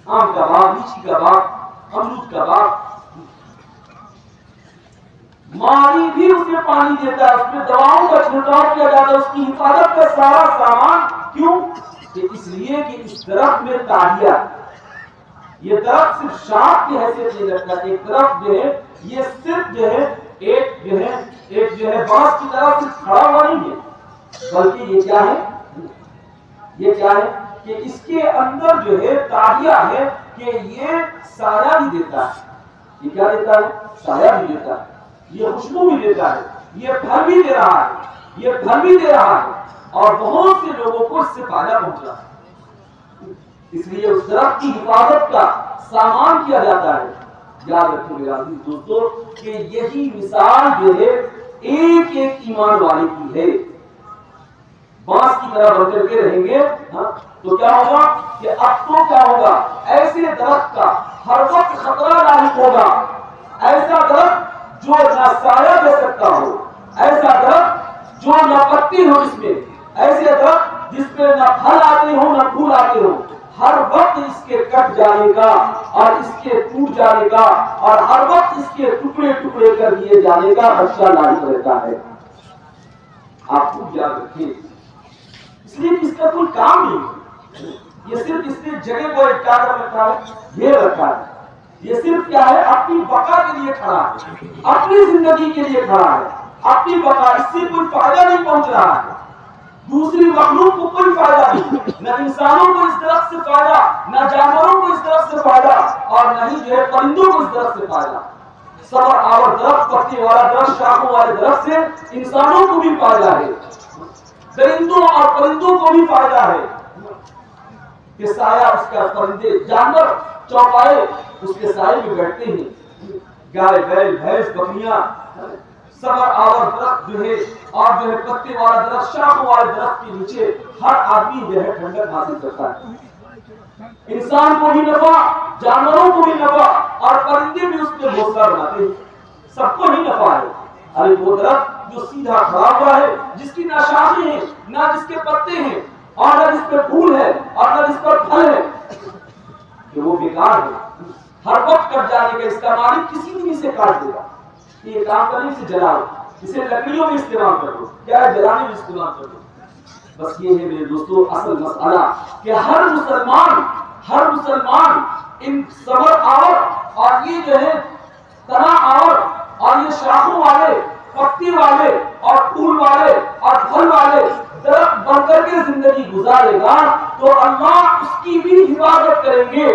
آم کا باغ، لیچی کا باغ، امرود کا باغ، مالی بھی اسے پانی دیتا ہے، اس میں دواؤں کا چھڑکاؤ کیا جاتا ہے، اس کی حفاظت کا سارا سامان۔ کیوں؟ کہ اس لیے کہ اس درخت میں تعدیہ، یہ درخت صرف شاخ کی حیثیت نہیں رکھتا، ایک درخت جو ہے یہ صرف جو ہے ایک جو ہے بانس کی طرح صرف کھڑا ہوا نہیں ہے، بلکہ یہ کیا ہے؟ یہ کیا ہے کہ اس کے اندر جو ہے تعدیہ ہے کہ یہ سایہ بھی دیتا ہے۔ یہ کیا دیتا ہے؟ سایہ بھی دیتا ہے، یہ خوشبو بھی دیتا ہے، یہ پھل بھی دے رہا ہے، یہ پھل بھی دے رہا ہے، اور بہت سے لوگوں کو اس سے فائدہ پہنچا ہے۔ اس لیے اس درخت کی حفاظت کا سامان کیا جاتا ہے۔ یاد رکھیں میرے عزیز دوستو کہ یہی مثال جو ہے ایک ایک ایمان والے کی ہے۔ بانس کی طرح بن کر کے رہیں گے تو کیا ہوگا کہ اب تو کیا ہوگا؟ ایسے درخت کا ہر وقت خطرہ لاحق ہوگا، ایسا درخت جو نہ سایہ دے سکتا ہو، ایسا درخت جو نہ پتی ہو جس میں، ایسے درخت جس پہ نہ پھل آتے ہوں نہ پھول آتے ہوں، ہر وقت اس کے کٹ جانے کا اور اس کے ٹوٹ جانے کا اور ہر وقت اس کے ٹکڑے ٹکڑے کر دیے جانے کا خدشہ لاحق رہتا ہے۔ آپ کو یاد رکھیں، اس لیے اس کا کوئی کام نہیں ہے، یہ صرف اس نے جگہ کو کیا کر رکھا ہے؟ یہ رکھا ہے، یہ صرف کیا ہے؟ اپنی بقا کے لیے کھڑا ہے، اپنی زندگی کے لیے کھڑا ہے، اپنی بقا، اس سے کوئی فائدہ نہیں پہنچ رہا ہے، دوسری مخلوق کو کوئی فائدہ نہیں، نہ انسانوں کو اس درخت سے فائدہ، نہ جانوروں کو اس درخت سے فائدہ، اور نہ ہی جو ہے پرندوں کو اس درخت سے فائدہ۔ صبر آور درخت، پتی والا درخت، شاخوں والے درخت سے انسانوں کو بھی فائدہ ہے، درندوں اور پرندوں کو بھی فائدہ ہے کہ سایہ اس کا، پرندے جانور چوپائے اس کے سائے میں بیٹھتے ہیں، گائے بیل بھینس بکریاں، صبر آور درخت جو ہے اور جو ہے پتے والا درخت، شاخوں والے درخت کے نیچے ہر آدمی جو ہے ٹھنڈک حاصل کرتا ہے، انسان کو بھی نفع، جانوروں کو بھی نفع، اور پرندے بھی اس پہ گھونسلہ بناتے ہیں، سب کو ہی نفع ہے۔ ارے وہ درخت جو سیدھا کھڑا ہوا ہے، جس کی نہ شاخیں ہیں نہ جس کے پتے ہیں اور نہ جس پہ پھول ہے اور نہ جس پر پھل ہے، کہ وہ بیکار ہے، ہر وقت کٹ جانے کا، اس کا مالک کسی بھی سے کاٹ دے گا۔ یہ کام کرنے سے جلاؤ، اسے لکڑیوں میں استعمال کرو، کیا ہے جلانے میں استعمال کرو۔ بس یہ ہے میرے دوستو اصل مسئلہ کہ ہر مسلمان ان صبر آور اور یہ جو ہے تنا آور اور یہ شاخوں والے، پتی والے اور پھول والے اور پھل والے درخت بن کر کے زندگی گزارے گا تو اللہ اس کی بھی حفاظت کریں گے،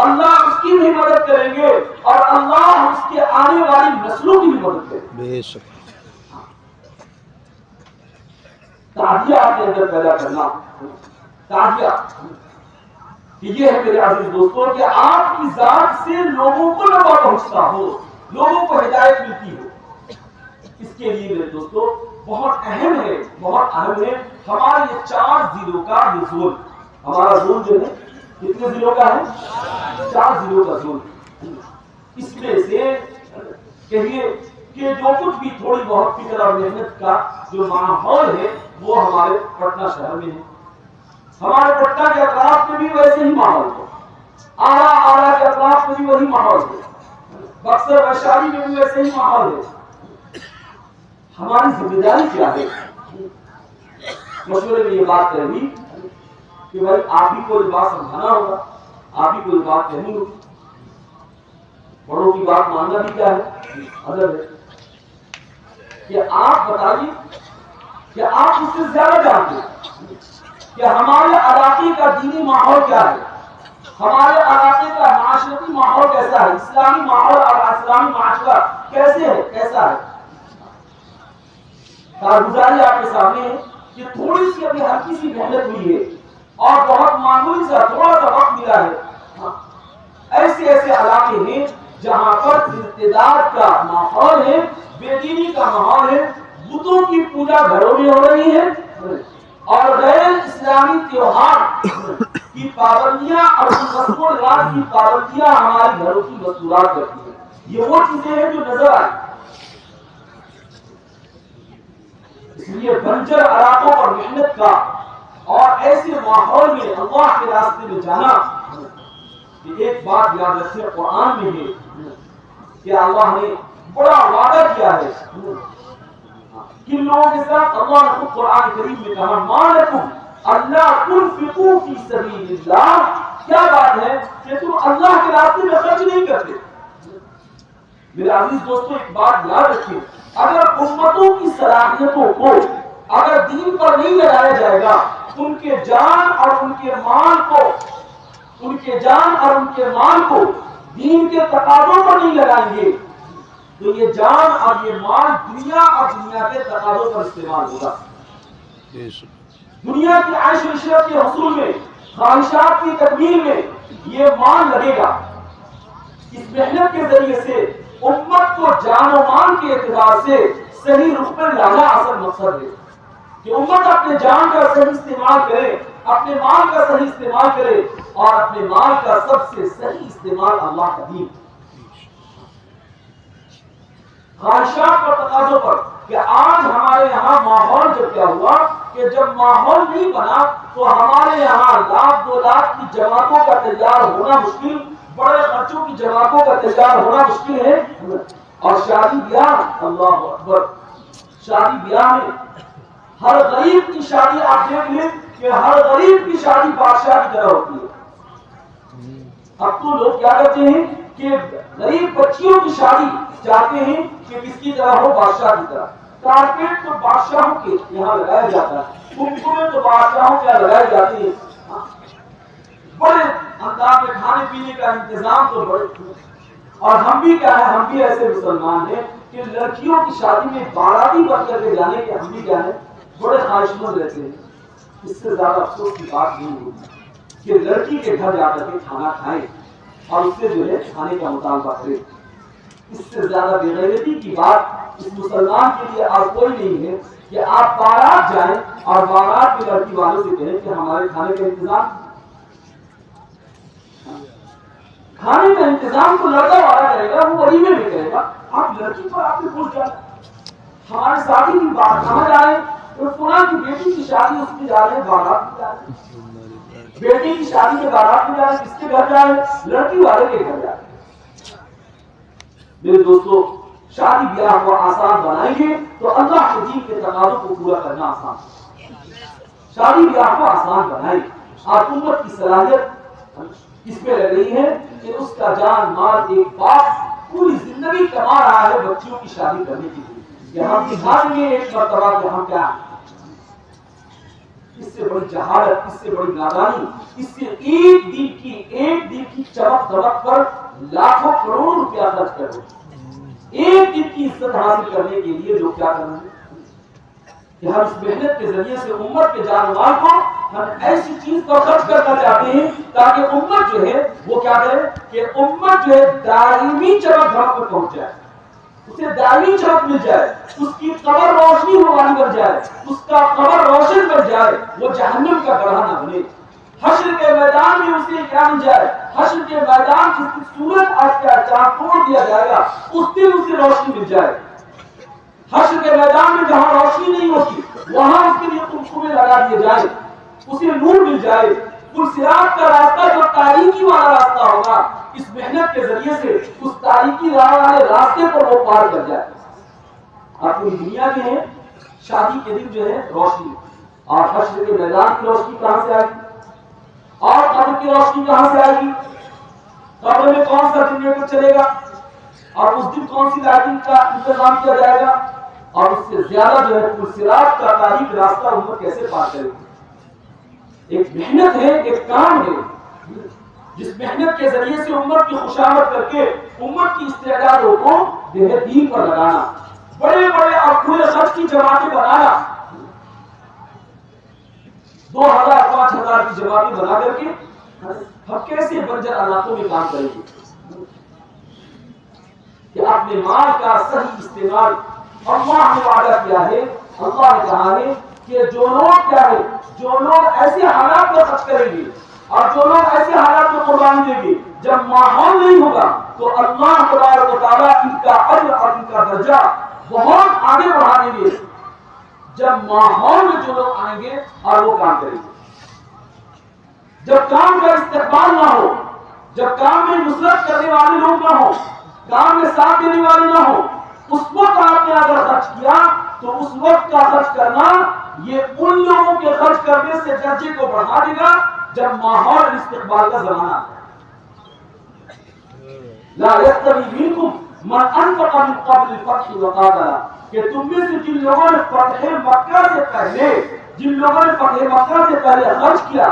اللہ اس کی بھی مدد کریں گے، اور اللہ اس کے آنے والی نسلوں کی بھی مدد کریں گے۔ بے شک تعدیہ آپ کے اندر پیدا کرنا، تعدیہ کہ یہ ہے میرے عزیز دوستوں کہ آپ کی ذات سے لوگوں کو نفع پہنچتا ہو، لوگوں کو ہدایت ملتی ہو۔ اس کے لیے میرے دوستو بہت اہم ہے ہمارے یہ 4 ضلعوں کا یہ زون۔ ہمارا زون جو ہے کتنے ضلعوں کا ہے؟ 4 ضلعوں کا زون۔ اس میں سے کہیے کہ جو کچھ بھی تھوڑی بہت فکر اور محنت کا جو ماحول ہے وہ ہمارے پٹنہ شہر میں ہے، ہمارے پٹنہ کے اطراف میں بھی ویسے ہی ماحول ہے، آرا کے اطراف میں بھی وہی ماحول ہے، بکسر ویشالی میں بھی ویسے ہی ماحول ہے۔ ہماری ذمہ داری کیا ہے؟ مشورے میں یہ بات کہی کہ بھائی آپ ہی کو یہ بات سمجھانا ہوگا، آپ ہی کو یہ بات کہنی ہوگی۔ بڑوں کی بات ماننا بھی کیا ہے؟ ادب ہے۔ کہ آپ بتائیے کہ آپ اس سے زیادہ جانتے ہیں کہ ہمارے علاقے کا دینی ماحول کیا ہے، ہمارے علاقے کا معاشرتی ماحول کیسا ہے، اسلامی ماحول اور اسلامی معاشرہ کیسے ہے، کیسا ہے۔ کارگزاری آپ کے سامنے ہے کہ تھوڑی سی ابھی ہلکی سی محنت ہوئی ہے اور بہت معمولی سا تھوڑا سا وقت ملا ہے۔ ایسے ایسے علاقے ہیں جہاں پر ارتداد کا ماحول ہے، بے دینی کا ماحول ہے، بتوں کی پوجا گھروں میں ہو رہی ہے اور غیر اسلامی تیوہار کی پابندیاں اور مذکور رات کی پابندیاں ہمارے گھروں کی دستورات کرتی ہیں۔ یہ وہ چیزیں ہیں جو نظر آئی۔ اس لیے بنجر علاقوں پر محنت کا اور ایسے ماحول میں اللہ کے راستے میں جانا، کہ ایک بات یاد رکھیں قرآن میں ہے کہ اللہ نے بڑا وعدہ کیا ہے کن لوگوں کے ساتھ۔ اللہ نے خود قرآن کریم میں کہا ما لکم الا تنفقوا فی سبیل اللہ، کیا بات ہے کہ تم اللہ کے راستے میں خرچ نہیں کرتے۔ میرے عزیز دوستو ایک بات یاد رکھیں، اگر امتوں کی صلاحیتوں کو اگر دین پر نہیں لگایا جائے گا، ان کے جان اور ان کے مال کو دین کے تقاضوں پر نہیں لگائیں گے تو یہ جان اور یہ مال دنیا اور دنیا کے تقاضوں پر استعمال ہوگا۔ دنیا کی عیش و عشرت کے حصول میں، خواہشات کی تکمیل میں یہ مال لگے گا۔ اس محنت کے ذریعے سے امت کو جان و مال کے اعتبار سے صحیح رخ پر لانا اصل مقصد ہے کہ امت اپنے جان کا صحیح استعمال کرے، اپنے مال کا صحیح استعمال کرے اور اپنے مال کا سب سے صحیح استعمال اللہ کا دین۔ خواہشات اور تقاضوں پر کہ آج ہمارے یہاں ماحول جب کیا ہوا کہ جب ماحول نہیں بنا تو ہمارے یہاں لاکھ 2 لاکھ کی جماعتوں کا تیار ہونا مشکل، بڑے خرچوں کی جماعتوں کا تیار ہونا مشکل ہے۔ اور شادی بیاہ، اللہ اکبر، شادی بیاہ میں ہر غریب کی شادی آپ دیکھ لیں کہ ہر غریب کی شادی بادشاہ کی طرح ہوتی ہے۔ اب تو لوگ کیا کرتے ہیں کہ غریب بچیوں کی شادی چاہتے ہیں کہ کس کی طرح ہو، بادشاہ کی طرح۔ کارپیٹ تو بادشاہوں کے یہاں لگایا جاتا ہے، کنکمیں تو بادشاہوں کے یہاں لگائے جاتے ہیں، بڑے انداز میں کھانے پینے کا انتظام تو بڑے۔ اور ہم بھی کیا ہے، ہم بھی ایسے مسلمان ہیں کہ لڑکیوں کی شادی میں باراتی بن کر کے جانے کے ہم بھی کیا ہے بڑے خواہش مند رہتے ہیں۔ اس سے زیادہ افسوس کی بات نہیں ہوتی کہ لڑکی کے گھر جا کر کے کھانا کھائیں اور اس سے جو ہے کھانے کا مطالبہ کریں۔ اس سے زیادہ بے غیرتی کی بات اس مسلمان کے لیے اور کوئی نہیں ہے کہ آپ بارات جائیں اور بارات کی لڑکی والوں سے کہیں کہ ہمارے کھانے کا انتظام، کھانے کا انتظام تو لڑکا والا کرے گا، وہ ولیمے میں کرے گا، آپ لڑکی پر آپ سے پوچھ جائیں۔ ہمارے ساتھی کی بات سمجھ آئے تو فلاں کی بیٹی کی شادی اس کی جا رہے ہیں، بارات میں جا رہے ہیں، بیٹی کی شادی کے بارات میں جا رہے ہیں، کس کے گھر جا رہے ہیں؟ لڑکی والے کے گھر جا رہے ہیں۔ میرے دوستو، شادی بیاہ کو آسان بنائیں گے تو اللہ کے دین کے تقاضوں کو پورا کرنا آسان ہے۔ شادی بیاہ کو آسان بنائیں اور امت کی صلاحیت اس پہ لگ رہی ہے کہ اس کا جان مال ایک باپ پوری زندگی کما رہا ہے بچیوں کی شادی کرنے کے لیے، کہ ہم دکھائیں گے ایک مرتبہ کہ ہم کیا ہیں۔ اس سے بڑی جہالت، اس سے بڑی نادانی، اس سے ایک دن کی چمک دمک پر لاکھوں کروڑ روپیہ خرچ کرو، ایک دن کی عزت حاصل کرنے کے لیے لوگ کیا کر رہے ہیں کہ ہم اس محنت کے ذریعے سے امت کے جان مال کو ہم ایسی چیز پر خرچ کرنا چاہتے ہیں تاکہ امت جو ہے وہ کیا کرے کہ امت جو ہے دائمی چمک دھمک پر پہنچ جائے، اسے دائمی چمک مل جائے، اس کی قبر روشنی والی بن جائے، اس کا قبر روشن بن جائے، وہ جہنم کا گڑھا نہ بنے۔ حشر کے میدان میں اسے کیا مل جائے، حشر کے میدان جس کی صورت آج کا چاند توڑ دیا جائے گا اس دن اسے روشنی مل جائے۔ حشر کے میدان میں جہاں روشنی نہیں ہوتی وہاں اس کے لیے تمکمے لگا دیے جائیں اسے نور مل جائے. پلصراط کا راستہ جو تاریکی والا راستہ ہوگا اس محنت کے ذریعے سے اس تاریکی والے راستے پر وہ پار کر جائے. آپ پوری دنیا میں ہیں شادی کے دن جو ہے روشنی اور حشر کے میدان کی روشنی کہاں سے آئے گی اور قبر کی روشنی کہاں سے آئے گی. قبر میں کون سا جنریٹر چلے گا اور اس دن کون سی لائٹنگ کا انتظام کیا جائے گا اور اس سے زیادہ جو ہے پلصراط کا تاریک راستہ امت کیسے پار کرے گی. ایک محنت ہے, ایک کام ہے جس محنت کے ذریعے سے امت کی خوشامد کر کے امت کی استعدادوں کو دین پر لگانا, بڑے بڑے اور کھلے خرچ کی جماعتیں بنانا, 2000 5000 کی جماعتیں بنا کر کے ہم کیسے بنجر علاقوں میں کام کریں گے کہ اپنے مال کا صحیح استعمال. اللہ نے وعدہ کیا ہے, اللہ نے کہا ہے کہ جو لوگ کیا ہے, جو لوگ ایسے حالات میں خرچ کریں گے اور جو لوگ ایسے حالات میں قربانی دیں گے جب ماحول نہیں ہوگا تو اللہ تبارک و تعالیٰ ان کا اجر اور ان کا درجہ بہت آگے بڑھا دیں گے. جب ماحول میں جو لوگ آئیں گے اور وہ کام کریں گے, جب کام کا استقبال نہ ہو, جب کام میں نصرت کرنے والے لوگ نہ ہو, کام میں ساتھ دینے والے نہ ہو, اس وقت آپ نے اگر خرچ کیا تو اس وقت کا خرچ کرنا یہ ان لوگوں کے خرچ کرنے سے درجے کو بڑھا دے گا جب ماحول استقبال کا زمانہ ہے. لا يستوي منكم من انفق من قبل الفتح وقاتل, کہ تم میں سے جن لوگوں نے فتح مکہ سے پہلے, جن لوگوں نے فتح مکہ سے پہلے خرچ کیا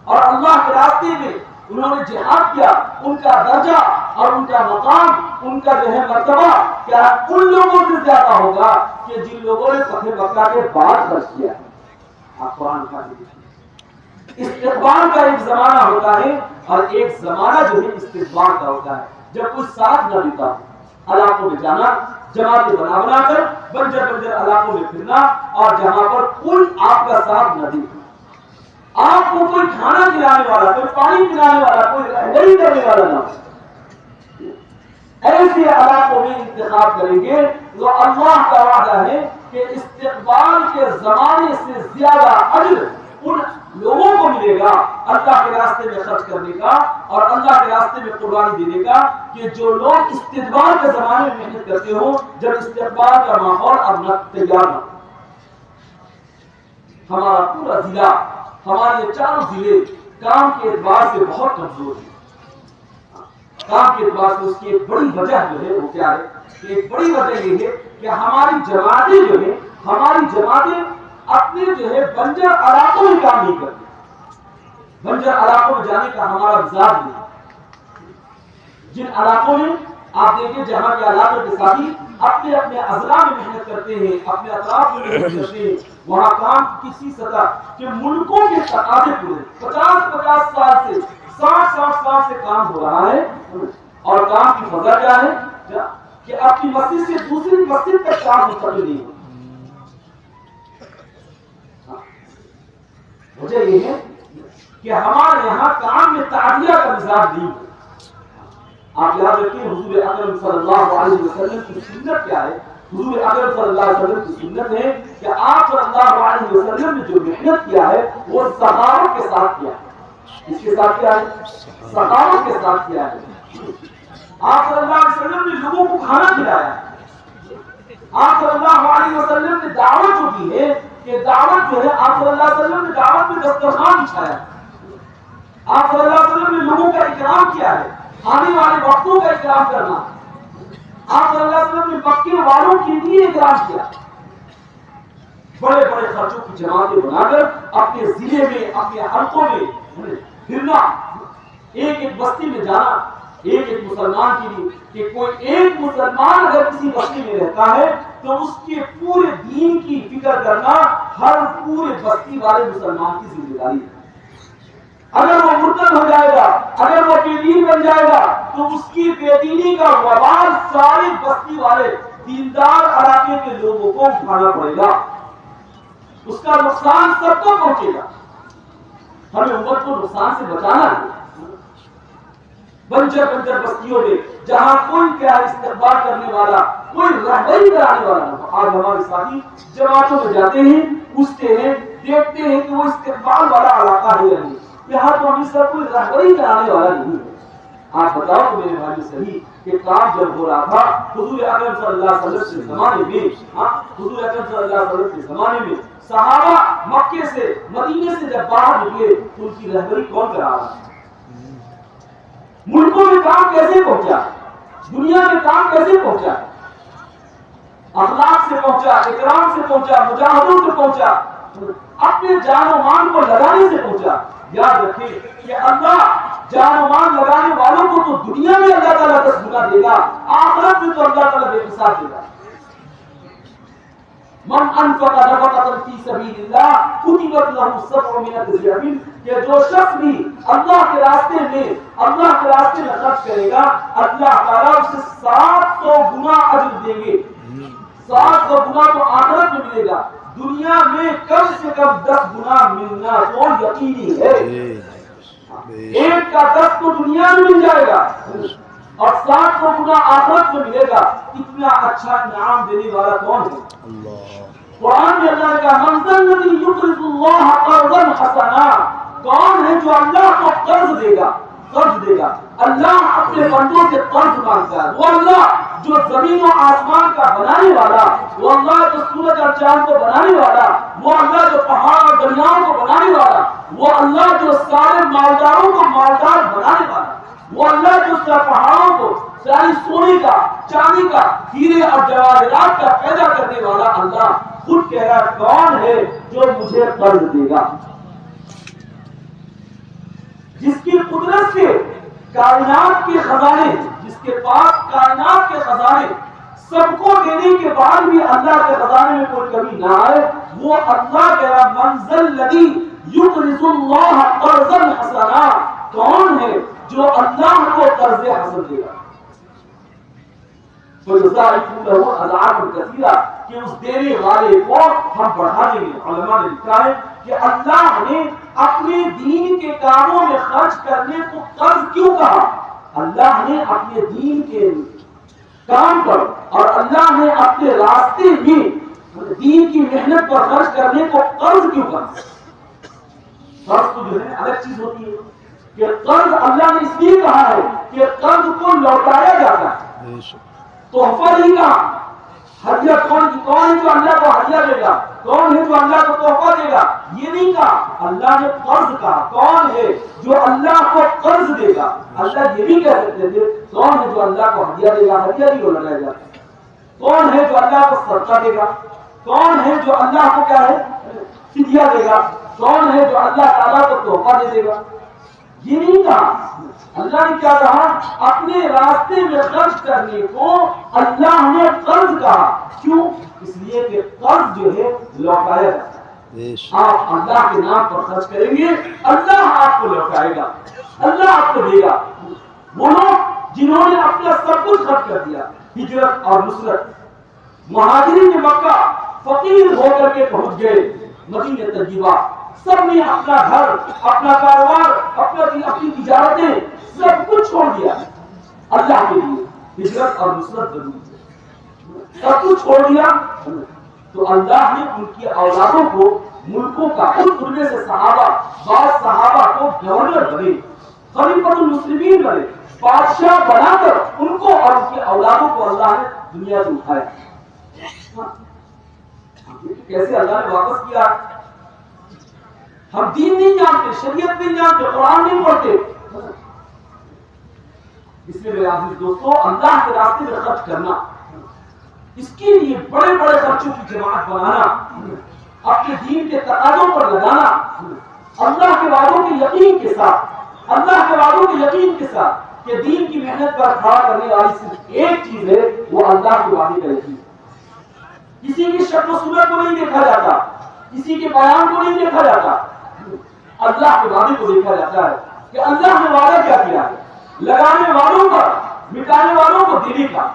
اور اللہ کے راستے میں انہوں نے جہاد کیا, ان کا درجہ اور ان کا مقام, ان کا جو ہے مرتبہ کیا ان لوگوں سے زیادہ ہوگا کہ جن لوگوں نے فتح مکہ کے بعد خرچ کیا. آپ قرآن کا استقبال کا ایک زمانہ ہوتا ہے اور ایک زمانہ جو ہے استقبال کا ہوتا ہے جب کوئی ساتھ نہ دیتا ہو. علاقوں میں جانا, جماعتیں بنا کر بنجر علاقوں میں پھرنا اور جہاں پر کوئی آپ کا ساتھ نہ دے, آپ کو کوئی کھانا کھلانے والا, کوئی پانی پلانے والا, کوئی رہبری کرنے والا نہ, ایسے علاقوں میں انتخاب کریں گے تو اللہ کا وعدہ ہے کہ استقبال کے زمانے سے زیادہ اجر ان لوگوں کو ملے گا اللہ کے راستے میں خرچ کرنے کا اور اللہ کے راستے میں قربانی دینے کا, کہ جو لوگ استقبال کے زمانے میں محنت کرتے ہوں جب استقبال کا ماحول اب نہ تیار نہ. ہمارا پورا ضلع, ہمارے یہ چاروں ضلع کام کے اعتبار سے بہت کمزور ہیں. کام کے اعتبار سے اس کی ایک بڑی وجہ جو ہے وہ کیا ہے, ایک بڑی وجہ یہ ہے کہ ہماری جماعتیں جو ہے, ہماری جماعتیں اپنے جو ہے بنجر علاقوں میں کام نہیں کرتی. بنجر علاقوں میں جانے کا ہمارا مزاج نہیں. جن علاقوں میں آپ دیکھیں جہاں کے علاقوں کے ساتھی اپنے اپنے اضلاع میں محنت کرتے ہیں, اپنے اطراف میں محنت کرتے ہیں, وہاں کام کسی سطح کے ملکوں کے تقاضے پورے 50 سال سے 60 سال سے کام ہو رہا ہے اور کام کی وجہ کیا ہے کہ اپنی مسجد سے دوسری مسجد تک کام منتقل نہیں ہو. وجہ یہ ہے کہ ہمارے یہاں کام میں تعدیہ کا مزاج نہیں ہے. آپ یاد رکھیں حضور اکرم صلی اللہ علیہ وسلم کی سنت کیا ہے. حضور اکرم صلی اللہ علیہ وسلم کی سنت ہے کہ آپ صلی اللہ علیہ وسلم نے جو محنت کیا ہے وہ سخاوت کے ساتھ کیا ہے. اس کے ساتھ کیا ہے, سخاوت کے ساتھ کیا ہے. آپ صلی اللہ علیہ وسلم نے لوگوں کو کھانا کھلایا. آپ صلی اللہ علیہ وسلم نے دعوت جو دی ہے کہ دعوت جو ہے آپ صلی اللہ علیہ وسلم نے دعوت میں دسترخوان بچھایا. آپ صلی اللہ علیہ وسلم نے لوگوں کا اکرام کیا ہے, آنے والے وقتوں کا اکرام کرنا. آپ صلی اللہ علیہ وسلم نے مکے والوں کے لیے اکرام کیا. بڑے بڑے خرچوں کی جماعتیں بنا کر اپنے ضلع میں, اپنے حلقوں میں پھرنا, ایک ایک بستی میں جانا ایک ایک مسلمان کے لیے, کہ کوئی ایک مسلمان اگر کسی بستی میں رہتا ہے تو اس کے پورے دین کی فکر کرنا ہر پورے بستی والے مسلمان کی ذمہ داری ہے. اگر وہ مرتد ہو جائے گا, اگر وہ بے دین بن جائے گا تو اس کی بے دینی کا وبال سارے بستی والے دیندار علاقے کے لوگوں کو اٹھانا پڑے گا. اس کا نقصان سب کو پہنچے گا. ہمیں امت کو نقصان سے بچانا ہے. بنجر بستیوں میں جہاں کوئی کیا استقبال کرنے والا, کوئی رہبری کرانے والا. آج ہمارے ساتھی جماعتوں میں جاتے ہیں, پوچھتے ہیں دیکھتے ہیں کہ وہ استقبال والا علاقہ ہے نہیں، یہاں تو ہم اس کا کوئی رہبری کرانے والا نہیں ہے۔ آپ بتاؤ تو میرے بھائی صحیح کہ کام جب ہو رہا تھا حضور اکرم صلی اللہ علیہ وسلم کے زمانے میں، حضور اکرم صلی اللہ علیہ وسلم کے زمانے میں صحابہ مکے سے مدینے سے جب باہر نکلے تو ان کی رہبری کون کرا رہا ہے؟ ملکوں میں کام کیسے پہنچا، دنیا میں کام کیسے پہنچا، اخلاق سے پہنچا، اکرام سے پہنچا، مجاہدوں سے پہنچا، اپنے جان و مان کو لگانے سے پہنچا۔ یاد رکھیں کہ اللہ جان و مان لگانے والوں کو تو دنیا میں اللہ تعالیٰ 10 گنا دے گا، آخرت میں تو اللہ تعالیٰ بے حساب دے گا۔ من انفق نفقۃ فی سبیل اللہ کتبت لہ 700 ضعف، کہ جو شخص بھی اللہ کے راستے میں خرچ کرے گا اللہ تعالیٰ اسے 700 گنا اجر دیں گے۔ 700 گنا تو آخرت میں ملے گا، دنیا میں کم سے کم 10 گنا ملنا تو یقینی ہے۔ ایک کا 10 تو دنیا میں مل جائے گا اور 700 گنا آخرت میں ملے گا۔ اتنا اچھا انعام دینے والا کون ہے؟ قرآن میں اللہ نے کہا من ذا الذی یقرض اللہ قرضا حسنا، کون ہے جو اللہ کو قرض دے گا؟ اللہ اپنے بندوں سے قرض مانگتا ہے، وہ اللہ جو زمین و آسمان کا بنانے والا، وہ اللہ جو سورج اور چاند کو بنانے والا، وہ اللہ جو پہاڑ اور دریاؤں کو بنانے والا، وہ اللہ جو سارے مالداروں کو مالدار بنانے والا، وہ اللہ جو پہاڑوں کو ساری سونے کا، چاندی کا، ہیرے اور جواہرات کا پیدا کرنے والا اللہ خود کہہ رہا کون ہے جو مجھے قرض دے گا؟ جس کی قدرت سے کائنات کے خزانے، جس کے پاس کائنات کے خزانے سب کو دینے کے بعد بھی اللہ کے خزانے میں کوئی کمی نہ آئے، وہ اللہ کہہ رہا من ذا الذی یقرض اللہ قرضا حسنا، کون ہے جو اللہ کو قرض حسن دے گا؟ فَيُضَاعِفُ لَهُ أَضْعَافًا كَثِيرًا، کہ اس دینے والے کو ہم بڑھا دیں گے۔ علماء نے لکھا ہے کہ اللہ نے اپنے دین کے کاموں میں خرچ کرنے کو قرض کیوں کہا؟ اللہ نے اپنے دین کے کام پر اور اللہ نے اپنے راستے میں دین کی محنت پر خرچ کرنے کو قرض کیوں کہا؟ قرض تو جو ہے الگ چیز ہوتی ہے کہ قرض اللہ نے اس لیے کہا ہے کہ قرض کو لوٹایا جاتا ہے، تحفہ نہیں کہا۔ ہدیہ کون ہے جو اللہ کو ہدیہ دے گا، کون ہے جو اللہ کو تحفہ دے گا، یہ نہیں کہا، اللہ نے قرض کہا۔ کون ہے جو اللہ کو قرض دے گا؟ اللہ یہ بھی کہہ سکتے تھے کون ہے جو اللہ کو ہدیہ دے گا، ہدیہ نہیں بولا جائے گا۔ کون ہے جو اللہ کو صدقہ دے گا، کون ہے جو اللہ کو کیا ہے فدیہ دے گا، کون ہے جو اللہ تعالیٰ کو تحفہ دے گا، یہ نہیں کہا۔ اللہ نے کیا کہا؟ اپنے راستے میں خرچ کرنے کو اللہ نے قرض کہا۔ کیوں؟ اس لیے کہ قرض جو ہے لوٹایا جاتا ہے۔ آپ اللہ کے نام پر خرچ کریں گے اللہ آپ کو لوٹائے گا، اللہ آپ کو دے گا۔ وہ لوگ جنہوں نے اپنا سب کچھ خرچ کر دیا، ہجرت اور نصرت، مہاجرین مکہ فقیر ہو کر کے پہنچ گئے مدینہ طیبہ، سب نے اپنا گھر، اپنا کاروبار، اپنی تجارتیں سب کچھ چھوڑ دیا اللہ کے لیے۔ ہجرت اور نصرت ضروری ہے، سب کچھ چھوڑ دیا تو اللہ نے ان کی اولادوں کو ملکوں کا، ان میں سے صحابہ، بعض صحابہ کو گورنر بنے، خلیفۃ المسلمین بنے، بادشاہ بنا کر ان کو اور ان کی اولادوں کو اللہ نے دنیا سے اٹھایا۔ کیسے اللہ نے واپس کیا؟ ہم دین نہیں جانتے، شریعت نہیں جانتے، قرآن نہیں پڑھتے، اس لیے میرے عزیز دوستو اللہ کے راستے میں خرچ کرنا، اس کے لیے بڑے بڑے خرچوں کی جماعت بنانا، اپنے دین کے تقاضوں پر لگانا، اللہ کے وعدوں کے یقین کے ساتھ، اللہ کے وعدوں کے یقین کے ساتھ کہ دین کی محنت پر کھڑا کرنے والی صرف ایک چیز ہے، وہ اللہ کے وعدے کا یقین۔ کسی کی شکل و صورت کو نہیں دیکھا جاتا، کسی کے بیان کو نہیں دیکھا جاتا، اللہ کے وعدے کو دیکھا جاتا ہے کہ اللہ نے وعدہ کیا کیا ہے، لگانے والوں پر، مٹانے والوں کو دینے کا۔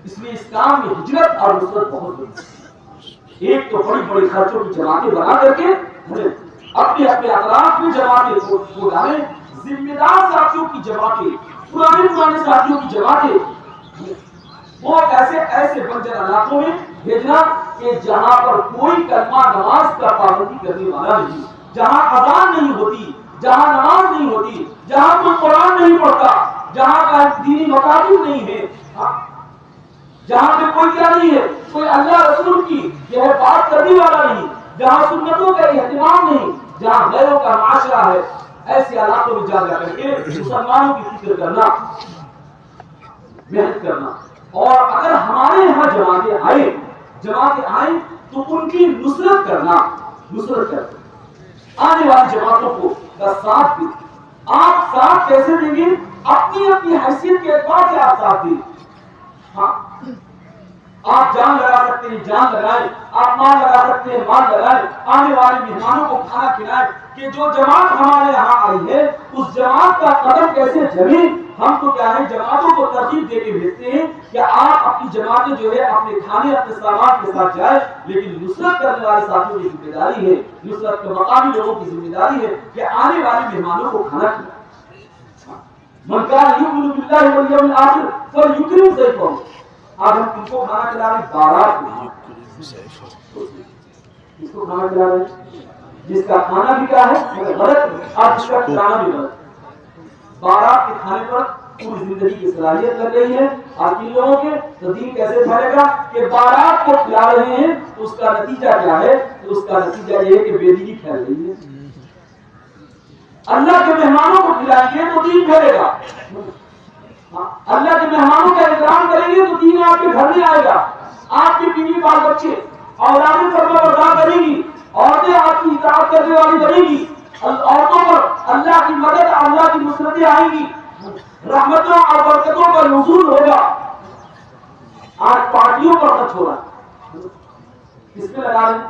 اس لیے اس کام میں ہجرت اور نصرت بہت ضروری ہے۔ ایک تو بڑی بڑی خرچوں کی جماعتیں بنا کر کے اپنے اپنے اطراف میں جماعتیں کو ڈالیں، ذمہ دار ساتھیوں کی جماعتیں، پرانے ساتھیوں کی جماعتیں، وہ ایسے بنجر علاقوں میں بھیجنا کہ جہاں پر کوئی کلمہ نماز کا پابندی کرنے والا نہیں، جہاں اذان نہیں ہوتی، جہاں نماز نہیں ہوتی، جہاں کوئی قرآن نہیں پڑھتا، جہاں کا دینی مکاتب نہیں ہے، جہاں پہ کوئی کیا نہیں ہے، کوئی اللہ رسول کی یہ بات کرنے والا نہیں، جہاں سنتوں کا اہتمام نہیں، جہاں غیروں کا معاشرہ ہے، ایسے علاقوں میں جا کر کے مسلمانوں کی فکر کرنا، محنت کرنا. اور اگر ہمارے یہاں جماعتیں آئیں تو ان کی نصرت کرنا، آنے والی جماعتوں کو کا ساتھ دیں. آپ ساتھ کیسے دیں گے؟ اپنی حیثیت کے اعتبار سے آپ ساتھ دیں. ہاں آپ جان لگا سکتے ہیں، جان لگائیں، آپ مال لگا سکتے ہیں، مال لگائیں، آنے والے مہمانوں کو کھانا کھلائیں کہ جو جماعت ہمارے یہاں آئی ہے اس جماعت کا قدم کیسے جمے. ہم تو کیا ہے جماعتوں کو ترغیب دے کے بھیجتے ہیں کہ آپ اپنی جماعتیں جو ہے اپنے کھانے اپنے سامان کے ساتھ جائیں، لیکن نصرت کرنے والے ساتھیوں کی ذمہ داری ہے، نصرت کے مقامی لوگوں کی ذمہ داری ہے کہ آنے والے مہمانوں کو کھانا کھلائیں. من کان یؤمن باللہ والیوم الآخر فلیکرم ضیفہ. آج ہم ان کو کھانا کھلا رہے ہیں، بارات اس کو کھانا کھلا رہے ہیں جس کا کھانا بھی کیا ہے غلط، آج اس کا کھلانا بھی غلط. بارات کے کھانے پر پوری زندگی کی صلاحیت لگ گئی ہے آج ان لوگوں کے. تو دین کیسے پھیلے گا کہ بارات کو کھلا رہے ہیں تو اس کا نتیجہ کیا ہے؟ تو اس کا نتیجہ یہ ہے کہ بے دینی پھیل رہی ہے. اللہ کے مہمانوں کو کھلائیں گے تو دین پھیلے گا، اللہ کے مہمانوں کا احترام کریں گے تو دین آپ کے گھر میں آئے گا. آپ کے بیوی بال بچے اولادیں فرما بردار کریں گی، عورتیں آپ کی اطاعت کرنے والی بنیں گی، عورتوں پر اللہ کی مدد اللہ کی نصرتیں آئیں گی، رحمتوں اور برکتوں کا نزول ہوگا. آج پارٹیوں پر خرچ ہو رہا ہے، کس پہ لگا رہے ہیں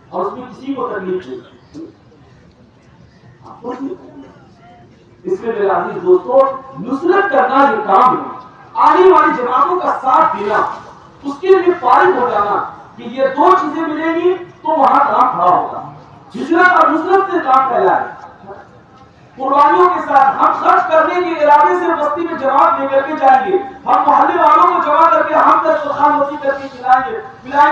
اور اس میں کسی کو تکلیف نہیں. اس میں میرے عزیز دوستوں نصرت کرنا یہ کام ہے. آنے والی جماعتوں کا ساتھ دینا، اس کے لیے فارغ ہو جانا کہ یہ دو چیزیں ملیں گی تو وہاں کام کھڑا ہوگا. ہجرت اور نصرت سے کام پھیلا ہے. قربانیوں کے ساتھ ہم خرچ کرنے کے ارادے سے بستی میں جماعت لے کر کے جائیں گے، ہم محلے والوں کو جمع کر کے ہم دسترخوان وسیع کر کے کھلائیں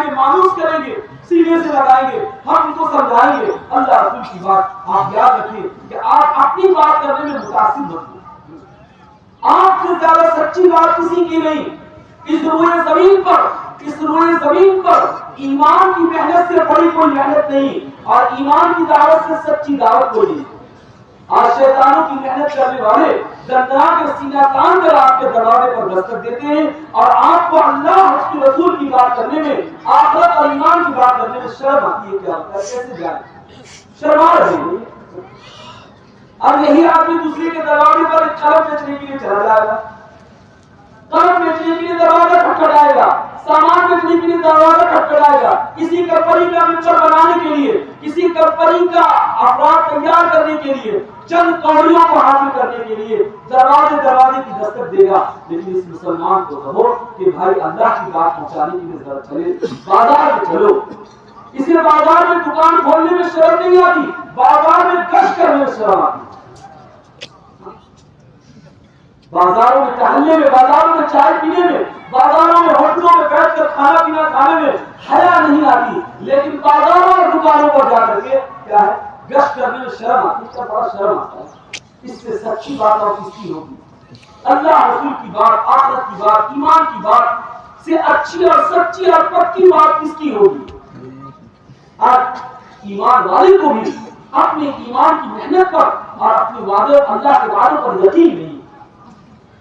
گے، مانوس کریں گے، سینے سے لگائیں گے، ہم ان کو سمجھائیں گے. اللہ رسول کی بات آپ یاد رکھیں کہ آپ اپنی بات کرنے میں متاثر مت ہوں. آپ سے زیادہ سچی بات کسی کی نہیں. اس روئے زمین پر ایمان کی محنت سے بڑی کوئی محنت نہیں، اور ایمان کی دعوت سے سچی دعوت کوئی نہیں. آج شیطانوں کی محنت کرنے والے دندنا کے سینہ تان کر آپ کے دروازے پر دستک دیتے ہیں، اور آپ کو اللہ اس کے رسول کی بات کرنے میں، آخرت اور ایمان کی بات کرنے میں شرم آتی ہے. کیا کیسے جائیں؟ شرما رہے ہیں. اب یہی آدمی دوسرے کے دروازے پر ایک قلم بیچنے کے لیے چلا جائے گا، قلم بیچنے کے لیے دروازہ کھٹکھٹائے گا، سامان بیچنے کے لیے دروازہ کھٹکھٹائے گا، کسی کمپنی کا ممبر بنانے کے لیے، کسی کمپنی کا افراد تیار کرنے کے لیے، چند کوڑیوں کو حاصل کرنے کے لیے دروازے کی دستک دے گا. لیکن اس مسلمان کو کہو کہ بھائی اللہ کی بات پہنچانے کے لیے ذرا چلے، بازار میں چلو. اسے بازار میں دکان کھولنے میں شرم نہیں آتی، بازار میں گشت کرنے میں شرم آتی. بازاروں میں ٹہلنے میں، بازاروں میں چائے پینے میں، بازاروں میں ہوٹلوں میں بیٹھ کر کھانا پینا کھانے میں حیا نہیں آتی، لیکن بازاروں اور دکانوں پر جا کر کے کیا ہے گشت کرنے میں شرم آتی. اس کا بڑا شرم آتا ہے. اس سے سچی بات اور کس کی ہوگی؟ اللہ رسول کی بات، آخرت کی بات، ایمان کی بات سے اچھی اور سچی اور پکی بات کس کی ہوگی؟ آج ایمان والے کو بھی اپنے ایمان کی محنت پر اور اپنے وعدے اللہ کے وعدوں پر یقین نہیں،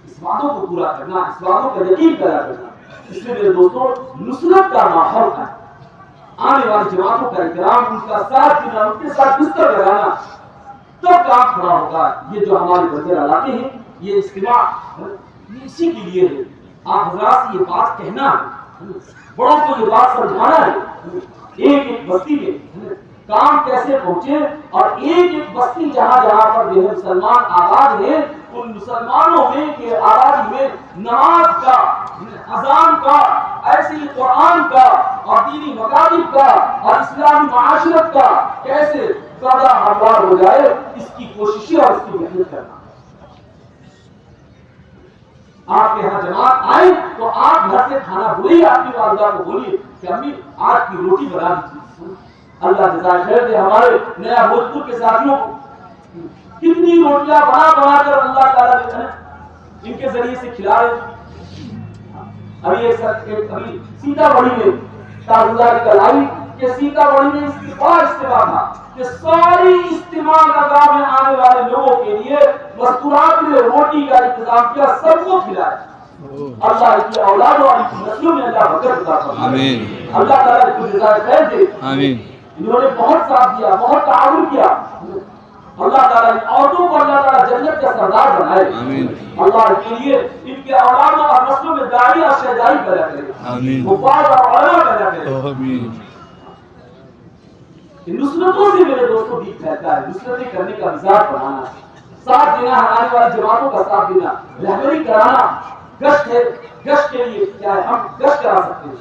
اس وعدوں کو پورا کرنا، اس وعدوں پر یقین پیدا کرنا. اس لیے میرے دوستوں نصرت کا ماحول ہے. آنے والی جماعتوں کا احترام، ان کا ساتھ دینا، ان کے ساتھ بستر لگانا، تب کام کھڑا ہوگا. یہ جو ہمارے بچے علاقے ہیں، یہ اجتماع اسی کے لیے ہے. آپ حضرات سے یہ بات کہنا ہے، بڑوں کو یہ بات سمجھانا ہے. ایک ایک بستی میں کام کیسے پہنچے، اور ایک ایک بستی جہاں جہاں پر جو ہے مسلمان آباد ہیں، ان مسلمانوں میں کے آبادی میں نماز کا، اذان کا، ایسے ہی قرآن کا اور دینی مکاتب کا اور اسلامی معاشرت کا کیسے زیادہ ہموار ہو جائے، اس کی کوششیں اور اس کی محنت کرنا. آپ کے یہاں جماعت آئے تو آپ گھر سے کھانا بولیے، آپ کی والدہ کو بولیے کہ امی آج کی روٹی بنا دیجیے۔ اللہ جزائے خیر دے ہمارے نیا بھوجپور کے ساتھیوں کو، کتنی روٹیاں بنا بنا کر اللہ تعالیٰ نے ان کے ذریعے سے کھلا رہے۔ ابھی سیتا بڑی میں تاج اللہ کی کلائی کہ سیتا بڑی میں اس کے بڑا اجتماع تھا کہ ساری اجتماع نگاہ میں آنے والے لوگوں کے لیے مستورات نے روٹی کا انتظام کیا، سب کو کھلایا۔ اللہ کی اولاد والی نسلوں میں اللہ برکت عطا فرمائے، آمین۔ اللہ تعالیٰ کو جزائے خیر دے، آمین۔ انہوں نے بہت ساتھ دیا، بہت تعاون کیا۔ اللہ تعالیٰ ان عورتوں کو اللہ تعالیٰ جنت کا سردار بنائے، آمین۔ اللہ کے لیے ان کے اولادوں اور نسلوں میں داعی اور شہدائی پیدا کرے، آمین۔ حفاظ اور علماء پیدا کرے، آمین۔ نصرتوں سے میرے دوستوں دل پھیلتا ہے، نصرتیں کرنے کا مزاج بنانا، ساتھ دینا، ہماری والی جماعتوں کا ساتھ دینا، رہبری کرانا۔ گشت ہے، گشت کے لیے کیا ہے، ہم گشت کرا سکتے ہیں۔